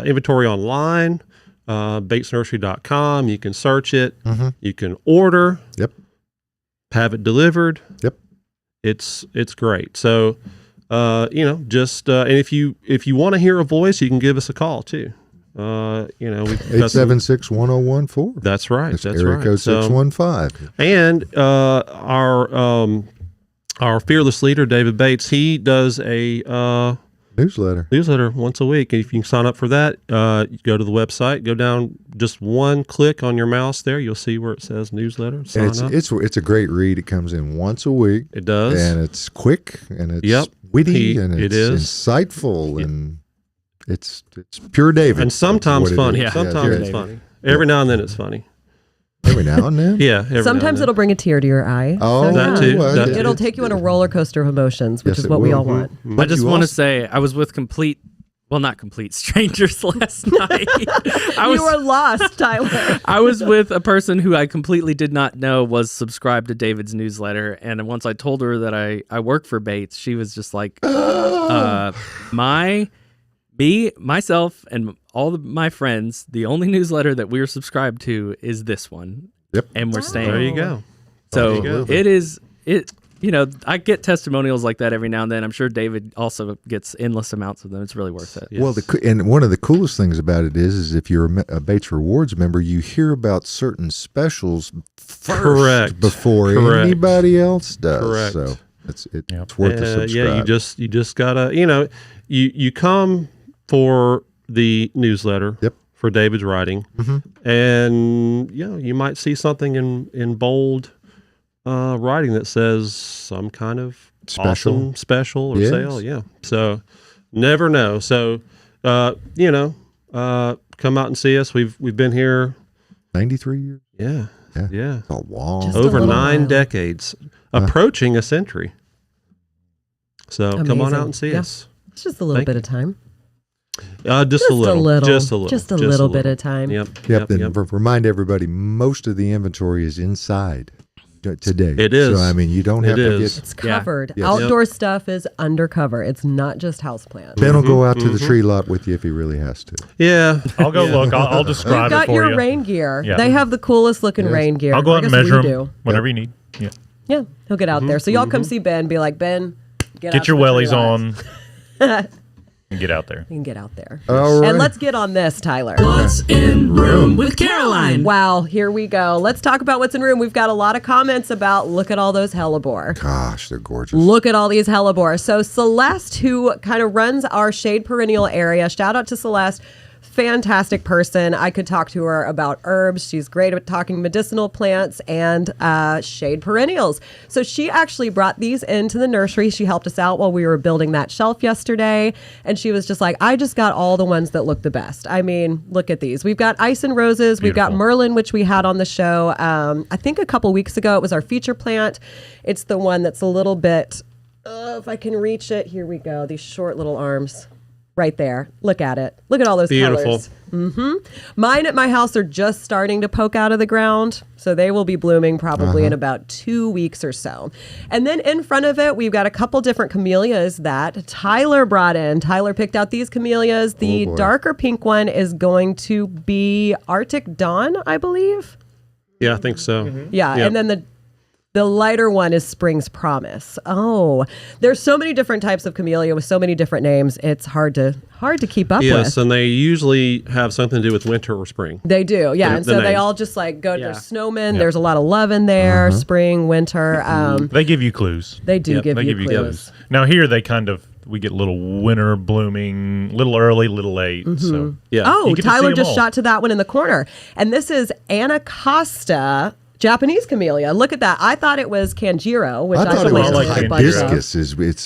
inventory online, batesnursery.com. You can search it. You can order. Yep. Have it delivered. Yep. It's great. So, and if you want to hear a voice, you can give us a call too. We've got some- 876-1014. That's right. That's That's area right. code So- 615. and our fearless leader, David Bates, he does a Newsletter. once a week. And if you can sign up for that, you go to the website, go down just one click on your mouse there. You'll see where it says newsletter. Sign And up. it's a great read. It comes in once a week. It does. And it's quick and it's witty and it it's is. insightful and it's pure David. And sometimes That's what funny. it is. Sometimes Yeah, it's funny. Every now and then it's funny. Every now and then. Yeah. every now Sometimes and then. it'll bring a tear to your eye. Oh, That too. well, That it- too. It'll take you on a roller coaster of emotions, which Yes, is it what we will. all want. I just you want to also- say I was with not complete strangers last night. You were lost, Tyler. I was with a person who I completely did not know was subscribed to David's newsletter. And once I told her that I work for Bates, she was just like, myself, and all of my friends, the only newsletter that we're subscribed to is this one. Yep. And we're staying. There you go. So There you go. it is, I get testimonials like that every now and then. I'm sure David also gets endless amounts of them. It's really worth it. Yes. Well, and one of the coolest things about it is if you're a Bates Rewards member, you hear about certain specials first Correct. before Correct. anybody else does. Correct. So it's worth the subscribe. Yeah, you just gotta, you come for the newsletter. Yep. For David's writing, and you might see something in bold writing that says some kind of awesome special or Yes. sale. Yeah. So never know. So come out and see us. We've been here. 93 years. Yeah. Yeah. Yeah. It's a long Just a Over little 9 while. decades, approaching a century. So come on Amazing. out and see Yeah. us. It's just a little Thank bit of time. Just a little. Just a little. Just a little bit of time. Yep. Yep. And remind everybody, most of the inventory is inside today. It is. So, I mean, you don't have It to is. get. It's covered. Yes. Outdoor stuff is undercover. It's not just houseplants. Ben will go out to the tree lot with you if he really has to. Yeah. I'll go look. I'll You've describe it got for your you. rain gear. Yeah. They have the coolest looking rain gear. I'll go I out and guess we measure do. them whenever you need. Yeah. Yeah, he'll get out there. So y'all come see Ben. Be like, Ben, get out Get your to the tree wellies lot. on and get out there. You can get out there. All right. And let's get on this, Tyler. What's in room with Caroline? Wow, here we go. Let's talk about what's in room. We've got a lot of comments about look at all those hellebore. Gosh, they're gorgeous. Look at all these hellebore. So Celeste, who kind of runs our shade perennial area, shout out to Celeste. Fantastic person. I could talk to her about herbs. She's great at talking medicinal plants and shade perennials. So she actually brought these into the nursery. She helped us out while we were building that shelf yesterday. And she was just like, I just got all the ones that look the best. I mean, look at these. We've got ice and roses. We've got Beautiful. Merlin, which we had on the show. I think a couple weeks ago. It was our feature plant. It's the one that's a little bit, if I can reach it. Here we go. These short little arms. Right there. Look at it. Look at all those Beautiful. colors. Mine at my house are just starting to poke out of the ground. So they will be blooming probably in about 2 weeks or so. And then in front of it, we've got a couple different camellias that Tyler brought in. Tyler picked out these camellias. The boy. darker pink one is going to be Arctic Dawn, I believe. Yeah, I think so. Yeah. Yep. And then the lighter one is Spring's Promise. Oh, there's so many different types of camellia with so many different names. It's hard to keep up Yes, with. and they usually have something to do with winter or spring. They do, yeah. And the so they names. all just like go. Yeah. There's snowmen. There's a lot of love in there. Spring, winter. They give you clues. They do Yep, give They you give you clues. clues. Now here we get little winter blooming, little early, little late. So Yeah. Oh, You get to see Tyler them just all. shot to that one in the corner, and this is Anacosta. Japanese camellia. Look at that. I thought it was Kanjiro, which I thought it believe was like a bunch of- hibiscus. It's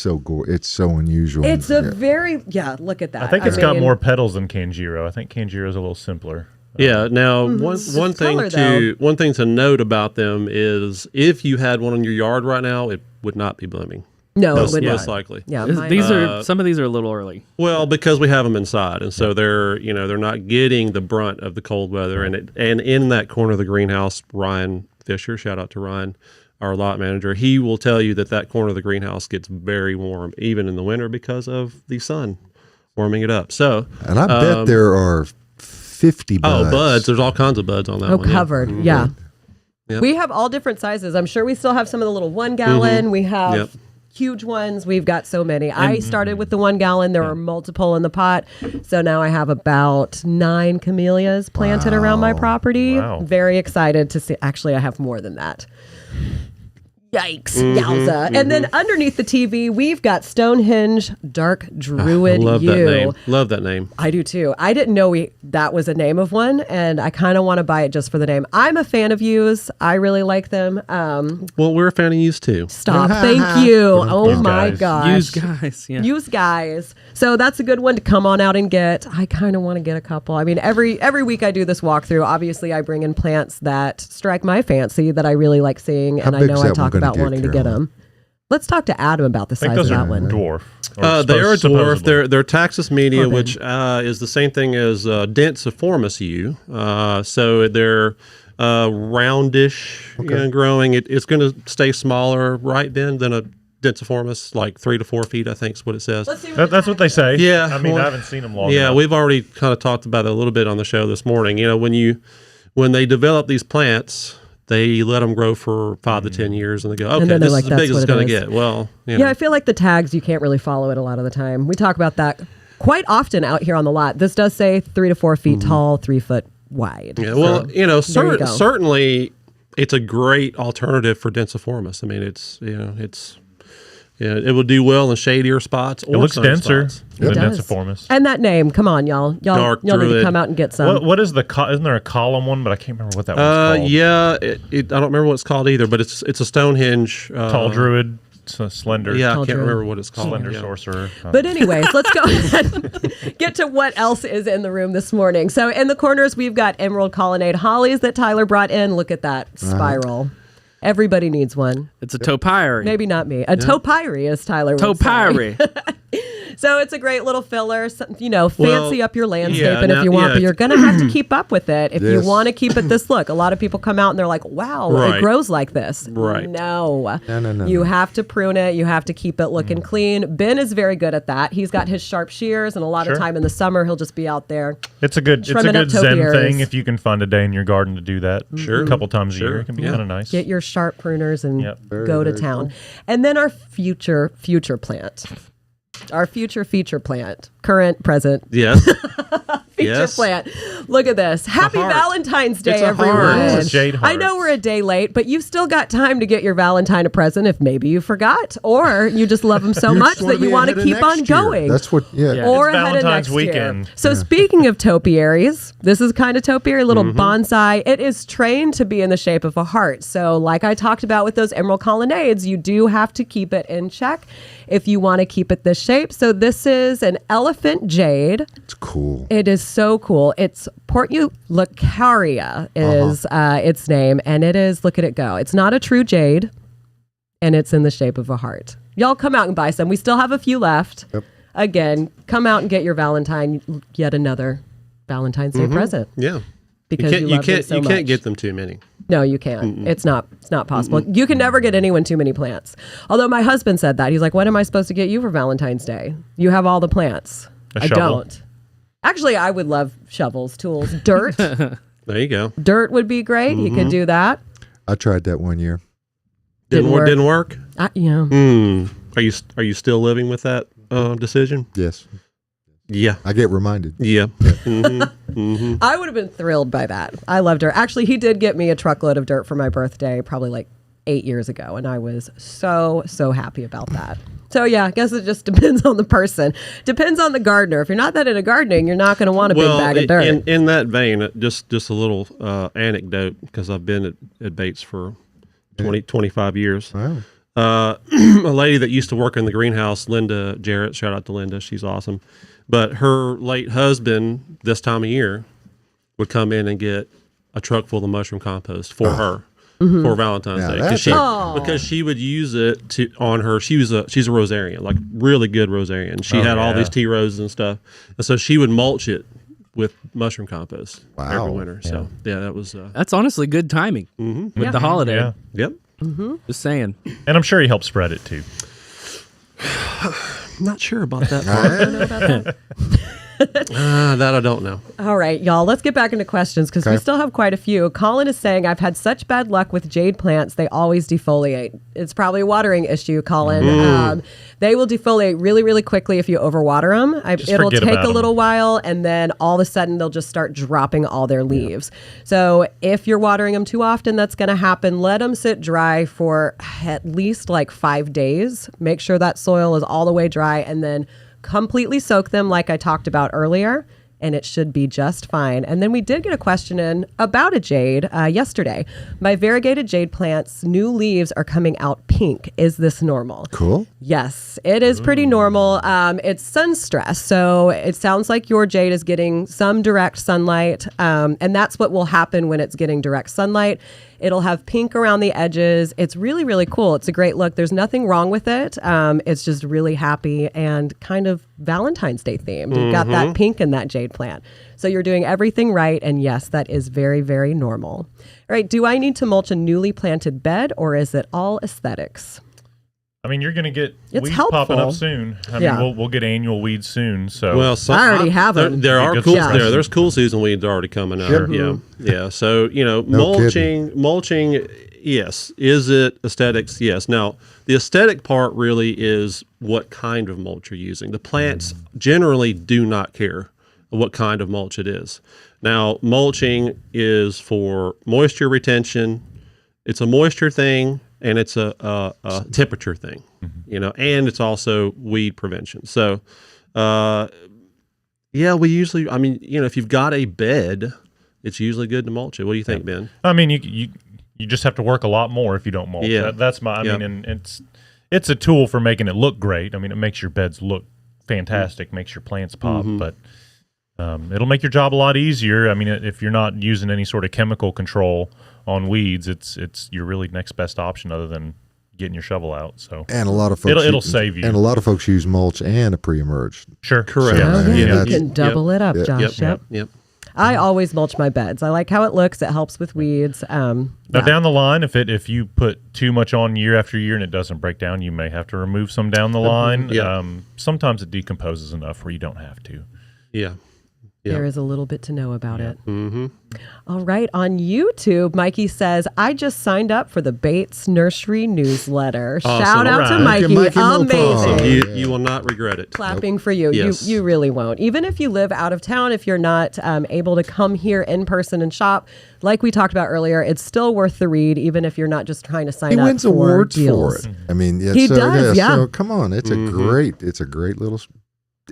so unusual. It's a Yeah. very look at that. I think it's got mean, more petals than Kanjiro. I think Kanjiro is a little simpler. Yeah. Now, one thing color, one thing to note about them is if you had one in your yard right now, it would not be blooming. No, it Most, would most not. likely. Yeah, These are some of these are a little early. Well, because we have them inside, and so they're not getting the brunt of the cold weather, and in that corner of the greenhouse, Ryan Fisher, shout out to Ryan, our lot manager, he will tell you that corner of the greenhouse gets very warm, even in the winter, because of the sun warming it up. So, And I bet there are 50 buds. oh, buds! There's all kinds of buds on that Oh, one. yeah. covered. Yeah. Yep. We have all different sizes. I'm sure we still have some of the little 1 gallon. We have Yep. huge ones. We've got so many. I started with the 1 gallon. There are multiple in the pot. So now I have about 9 camellias planted around my property. Wow. Very excited to see. Actually, I have more than that. Yikes, yowza. And then underneath the TV, we've got Stonehenge Dark Druid Love U. that name. Love that name. I do too. I didn't know that was a name of one, and I kind of want to buy it just for the name. I'm a fan of U's. I really like them. Well, we're a fan of U's too. Stop. Thank you. Oh Use my guys. gosh. Use guys. Yeah. Use guys. So that's a good one to come on out and get. I kind of want to get a couple. I mean, every week I do this walkthrough. Obviously, I bring in plants that strike my fancy that I really like seeing, and I big's know that I one talk gonna about get, wanting to get Carolyn? them. Let's talk to Adam about the I think size of those that are one. dwarf. They are a dwarf. Supposedly. They're Taxus media, Okay. which is the same thing as densiformis U. So they're roundish growing. It's going to stay smaller right then than a densiformis, like 3 to 4 feet, I think is what it says. Let's see That's what they say. Yeah, I mean, well, I haven't seen them long Yeah, enough. we've already kind of talked about it a little bit on the show this morning. You know, when they develop these plants, they let them grow for 5 to 10 years, and they go, okay, then they're this like, is as big "That's as it's what going it to is." get. Well, you Yeah, know. I feel like the tags, you can't really follow it a lot of the time. We talk about that quite often out here on the lot. This does say 3 to 4 feet tall, 3 foot wide. Yeah, well, So, you know, there you go. certainly it's a great alternative for densiformis. I mean, it will do well in shadier spots. It looks denser than It does. densiformis. And that name, come on, y'all. Dark Y'all need to Druid. come out and get some. What is isn't there a column one? But I can't remember what that one's called. Yeah, I don't remember what it's called either, but it's a Stonehenge. Tall druid, slender. Yeah, I Tall can't druid. remember what it's called. Slender yeah. sorcerer. But anyways, let's go ahead and get to what else is in the room this morning. So in the corners, we've got Emerald Colonnade hollies that Tyler brought in. Look at that spiral. Everybody needs one. It's a topiary. Maybe not me. A topiary, as Tyler would say. Topiary. So it's a great little filler, fancy up your landscaping now- if you want, yeah, but you're going to have to keep up with it if you Yes. want to keep it this look. A lot of people come out and they're like, wow, it Right. grows like this. Right. No. No. You have to prune it. You have to keep it looking clean. Ben is very good at that. He's got his sharp shears, and a lot of Sure. time in the summer, he'll just be out there. It's a good Trimming up Zen topiaries. thing if you can find a day in your garden to do that. Sure. A couple times a year. Sure. It can be Yeah. kind of nice. Get your sharp pruners and Yep. go to town. And then our future plant. Our future feature plant. Current, present, Yes. feature Yes. plant. Look at this. Happy heart. Valentine's Day, It's a heart. everyone. It's a jade heart. I know we're a day late, but you've still got time to get your Valentine a present if maybe you forgot or you just love them so You much just wanna that you be want to ahead of keep on next year. going. That's what, yeah. Or It's ahead of Valentine's next weekend. year. So speaking of topiaries, this is kind of topiary, little Mm-hmm. bonsai. It is trained to be in the shape of a heart. So like I talked about with those emerald colonnades, you do have to keep it in check if you want to keep it this shape. So this is an elephant jade. It's cool. It is so cool. It's Portulacaria is its name, and it is, look at it go. It's not a true jade, and it's in the shape of a heart. Y'all come out and buy some. We still have a few left. Yep. Again, come out and get your Valentine, yet another Valentine's Day present. Yeah. Because you love them so you much. can't get them too many. No, you can't. It's not possible. You can never get anyone too many plants. Although my husband said that. He's like, what am I supposed to get you for Valentine's Day? You have all the plants. A I shovel. don't. Actually, I would love shovels, tools, dirt. There you go. Dirt would be great. You could do that. I tried that one year. Didn't work. Didn't work. Are you still living with that decision? Yes. Yeah. I get reminded. Yeah. I would have been thrilled by that. I love dirt. Actually, he did get me a truckload of dirt for my birthday probably like 8 years ago, and I was so happy about that. So yeah, I guess it just depends on the person. Depends on the gardener. If you're not that into gardening, you're not going to want a big bag of dirt. in that vein, just a little anecdote, because I've been at Bates for 25 years. Wow. A lady that used to work in the greenhouse, Linda Jarrett, shout out to Linda, she's awesome. But her late husband, this time of year, would come in and get a truck full of mushroom compost for her for Valentine's Now Day, that's because she would use it on her. She's a Rosarian, like really good Rosarian. She had all yeah. these tea roses and stuff, and so she would mulch it with mushroom compost Wow. every winter. So yeah, that was That's honestly good timing with the holiday. Yeah. yep. Just saying. And I'm sure he helped spread it too. Not sure about that part. That I don't know. All right, y'all, let's get back into questions because we still have quite a few. Colin is saying, I've had such bad luck with jade plants. They always defoliate. It's probably a watering issue, Colin. They will defoliate really, really quickly if you overwater them. It'll take a little while, and then all of a sudden they'll just start dropping all their leaves. So if you're watering them too often, that's going to happen. Let them sit dry for at least like 5 days. Make sure that soil is all the way dry, and then completely soak them like I talked about earlier, and it should be just fine. And then we did get a question in about a jade yesterday. My variegated jade plants, new leaves are coming out pink. Is this normal? Cool. Yes, it is pretty normal. It's sun stress. So it sounds like your jade is getting some direct sunlight. And that's what will happen when it's getting direct sunlight. It'll have pink around the edges. It's really, really cool. It's a great look. There's nothing wrong with it. It's just really happy and kind of Valentine's Day themed. You've got that pink in that jade plant. So you're doing everything right. And yes, that is very, very normal. All right. Do I need to mulch a newly planted bed, or is it all aesthetics? I mean, you're going to get It's weeds helpful. popping up soon. I mean, we'll get annual weeds soon. So I already have them. There are Good cool. stuff. There's cool season weeds already coming out. Sure. Yeah. So mulching. Yes. Is it aesthetics? Yes. Now the aesthetic part really is what kind of mulch you're using. The plants generally do not care what kind of mulch it is. Now mulching is for moisture retention. It's a moisture thing. And it's a temperature thing, and it's also weed prevention. So, we usually, if you've got a bed, it's usually good to mulch it. What do you think, Ben? I mean, you just have to work a lot more if you don't mulch. Yeah. That's my. I mean, and it's a tool for making it look great. I mean, it makes your beds look fantastic, makes your plants pop, but it'll make your job a lot easier. I mean, if you're not using any sort of chemical control on weeds, it's your really next best option other than getting your shovel out. So And a lot of folks it'll save you. And a lot of folks use mulch and a pre-emerge. Sure, Correct. So, You can double it up, Josh. Yep. I always mulch my beds. I like how it looks. It helps with weeds. Now down the line, if you put too much on year after year and it doesn't break down, you may have to remove some down the line. Sometimes it decomposes enough where you don't have to. Yeah. There is a little bit to know about it. All right. On YouTube, Mikey says, I just signed up for the Bates Nursery newsletter. Awesome. Shout out to All right. Mikey. Mikey Amazing. You will not regret it. Clapping for you. Yes. You really won't. Even if you live out of town, if you're not able to come here in person and shop, like we talked about earlier, it's still worth the read, even if you're not just trying to sign He up wins for awards deals. for it. I mean, He does, yeah. So come on, it's a great little.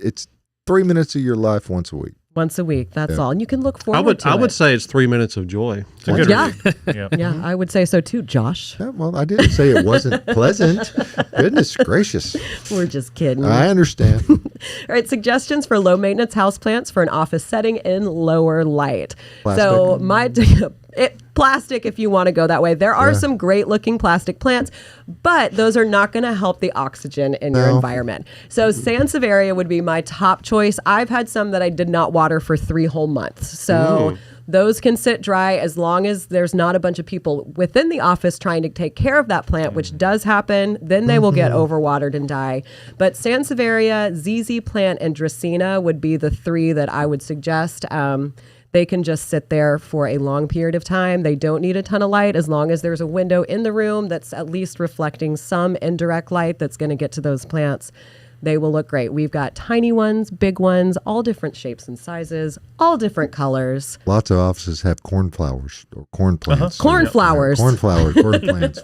It's 3 minutes of your life once a week. Once a week. That's all. And you can look forward to it. I would say it's 3 minutes of joy. It's a good Yeah. read. Yeah, I would say so too, Josh. Yeah, well, I didn't say it wasn't pleasant. Goodness gracious. We're just kidding. I understand. All right, suggestions for low maintenance houseplants for an office setting in lower light. Plastic. So plastic if you want to go that way. There are some great looking plastic plants, but those are not going to help the oxygen in your environment. So Sansevieria would be my top choice. I've had some that I did not water for 3 whole months. So those can sit dry as long as there's not a bunch of people within the office trying to take care of that plant, which does happen. Then they will get overwatered and die. But Sansevieria, ZZ plant, and Dracaena would be the 3 that I would suggest. They can just sit there for a long period of time. They don't need a ton of light as long as there's a window in the room that's at least reflecting some indirect light that's going to get to those plants. They will look great. We've got tiny ones, big ones, all different shapes and sizes, all different colors. Lots of offices have cornflowers or corn plants. Cornflowers. Cornflowers, corn plants.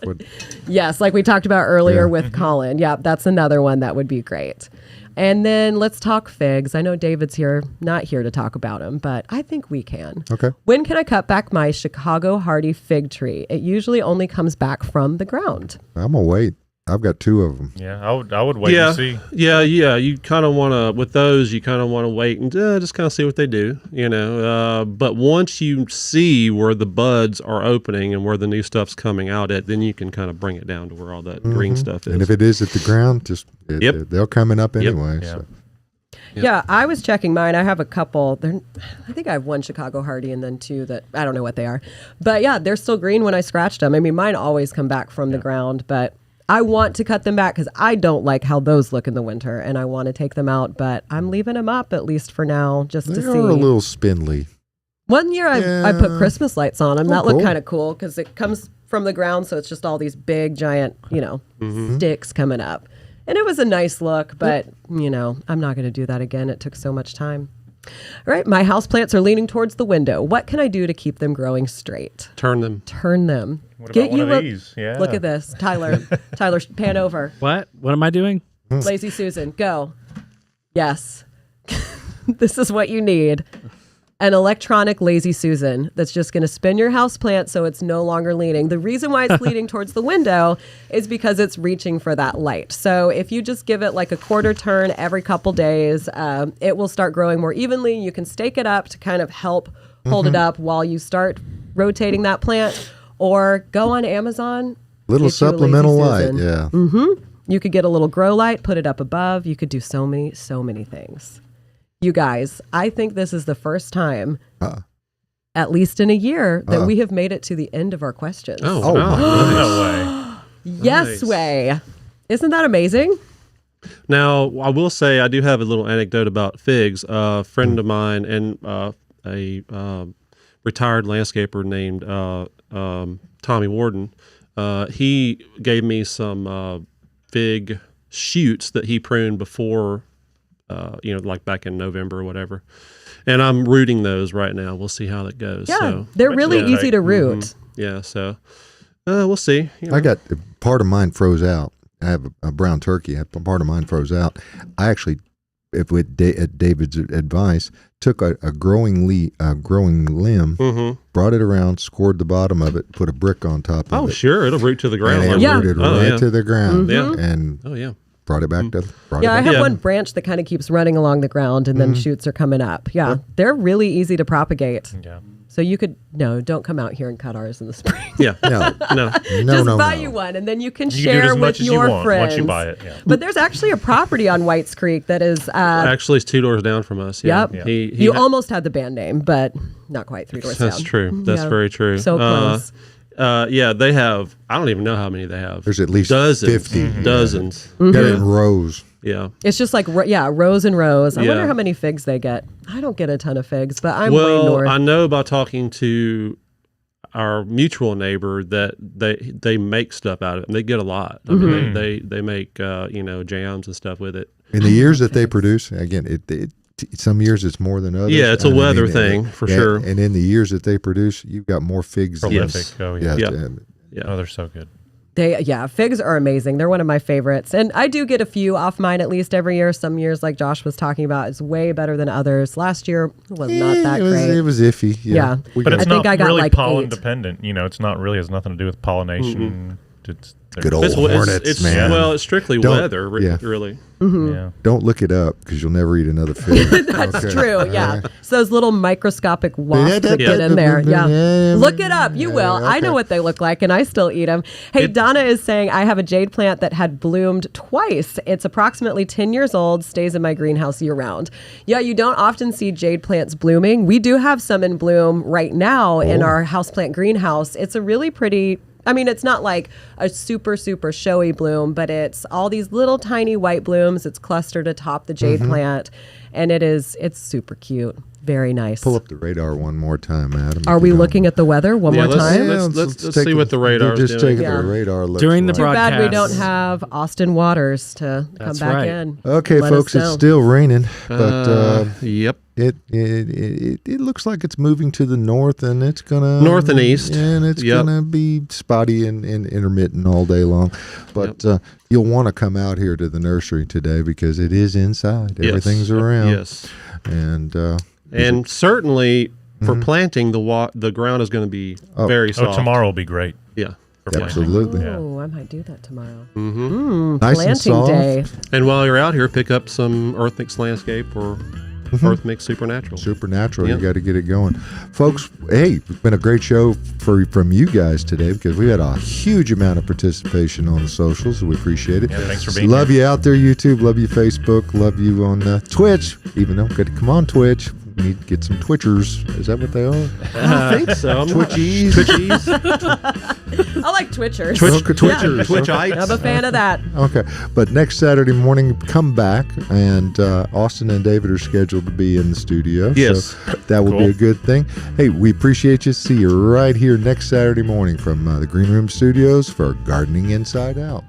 Yes, like we talked about earlier with Colin. Yeah, that's another one that would be great. And then let's talk figs. I know David's not here to talk about them, but I think we can. Okay. When can I cut back my Chicago hardy fig tree? It usually only comes back from the ground. I'm going to wait. I've got 2 of them. Yeah, I would wait and see. Yeah. You kind of want to, with those, you kind of want to wait and just kind of see what they do, But once you see where the buds are opening and where the new stuff's coming out at, then you can kind of bring it down to where all that green stuff is. And if it is at the ground, they're coming up anyway. Yeah. So. Yeah, I was checking mine. I have a couple. I think I have 1 Chicago hardy and then 2 that I don't know what they are. But yeah, they're still green when I scratched them. I mean, mine always come back from the ground, but I want to cut them back because I don't like how those look in the winter, and I want to take them out, but I'm leaving them up at least for now just to see. They're a little spindly. One year I put Christmas lights on them. That looked cool. kind of cool because it comes from the ground, so it's just all these big, giant, sticks coming up. And it was a nice look, but, I'm not going to do that again. It took so much time. All right, my houseplants are leaning towards the window. What can I do to keep them growing straight? Turn them. Turn them. What about one of these? Yeah. Look at this. Tyler, pan over. What am I doing? Lazy Susan, go. Yes. This is what you need. An electronic Lazy Susan that's just going to spin your houseplant so it's no longer leaning. The reason why it's leaning towards the window is because it's reaching for that light. So if you just give it like a quarter turn every couple days, it will start growing more evenly. You can stake it up to kind of help hold it up while you start rotating that plant, or go on Amazon. Little get you a Lazy supplemental light, Susan. yeah. You could get a little grow light, put it up above. You could do so many things. You guys, I think this is the first time, at least in a year, that we have made it to the end of our questions. Oh, wow. No way. Yes Nice. way. Isn't that amazing? Now, I will say I do have a little anecdote about figs. A friend of mine and a retired landscaper named Tommy Warden, he gave me some fig shoots that he pruned before, like back in November or whatever. And I'm rooting those right now. We'll see how that goes. Yeah, So, they're really Yeah. easy to root. yeah, so we'll see. I got part of mine froze out. I have a brown turkey. Part of mine froze out. I actually, at David's advice, took a growing limb, brought it around, scored the bottom of it, put a brick on top of it. Oh, sure. It'll root to the And ground. it Yeah. rooted Oh, right yeah. to the ground. Yeah. And Oh, yeah. brought it back to. Yeah, I have Yeah. one branch that kind of keeps running along the ground, and then shoots are coming up. Yeah, they're really easy to propagate. Yeah. So you could, don't come out here and cut ours in the spring. Yeah. No, No. no, Just buy no. you one, and then you can You can do share it as with much as you your want friends. once you buy it. Yeah. But there's actually a property on Whites Creek that is. Actually, it's 2 doors down from us. Yeah. Yep. He You almost had the band name, but not quite 3 doors down. That's true. That's Yeah. very true. So close. Yeah, they have. I don't even know how many they have. There's at least dozens. 50. Dozens. Got it in rows. Yeah. It's just like, rows and rows. I Yeah. wonder how many figs they get. I don't get a ton of figs, but I'm way Well, north. I know by talking to our mutual neighbor that they make stuff out of it. And they get a lot. I mean, they make jams and stuff with it. In the years that they produce, again, some years it's more than others. Yeah, it's a And weather thing, for sure. And in the years that they produce, you've got more figs. Prolific. Yes. Oh, yeah. Yeah. Yeah. and Oh, they're so good. Figs are amazing. They're one of my favorites. And I do get a few off mine at least every year. Some years, like Josh was talking about, is way better than others. Last year was not that great. It was iffy. Yeah. We But got it's I think not I got really like pollen 8. dependent. It's not really has nothing to do with pollination. Good old hornets, man. Well, it's strictly Don't- weather, yeah. really. Yeah. Don't look it up because you'll never eat another fig. That's Okay. true. Yeah. So those little microscopic wasps that Yeah. get in there. Yeah. Yeah. Look it up. You will. I know Okay. what they look like, and I still eat them. Hey, Donna is saying I have a jade plant that had bloomed twice. It's approximately 10 years old, stays in my greenhouse year round. Yeah, you don't often see jade plants blooming. We do have some in bloom right now in our houseplant greenhouse. It's a really pretty. I mean, it's not like a super, super showy bloom, but it's all these little tiny white blooms. It's clustered atop the jade plant, and it's super cute. Very nice. Pull up the radar one more time, Adam. Are if we you don't. looking at the weather one Yeah, more let's- time? let's take see what the radar's Just doing. take Yeah. the radar. looks During the like. Too bad we don't broadcast. have Austin Waters to That's come back right. in. Okay, Let us folks, it's know. still raining, but Yep. it looks like it's moving to the north, and it's gonna North and east. and it's Yep. gonna be spotty and intermittent all day long. But you'll want to come out here to the nursery today because it is inside. Yes. Everything's around. Yes. And Certainly for planting, the ground is going to be very Oh, soft. tomorrow will be great. Yeah. for planting. absolutely Yeah. Oh, I might do that tomorrow. nice and Planting soft. day. And while you're out here, pick up some Earth Mix Landscape or Earth Mix Supernatural. Supernatural. Yep. You got to get it going, folks. Hey, it's been a great show from you guys today because we had a huge amount of participation on the socials. We appreciate it. Yeah, thanks for being Love here. you out there, YouTube. Love you, Facebook. Love you on Twitch. Even though, good to come on Twitch. need to get some twitchers. Is that what they are? I think so. I'm not- Twitchies. I like Twitchers. Twitchers. Twitchites. I'm a fan of that. Okay, but next Saturday morning, come back, and Austin and David are scheduled to be in the studio. Yes. So that will be a good thing. Hey, we appreciate you. See you right here next Saturday morning from the Green Room Studios for Gardening Inside Out.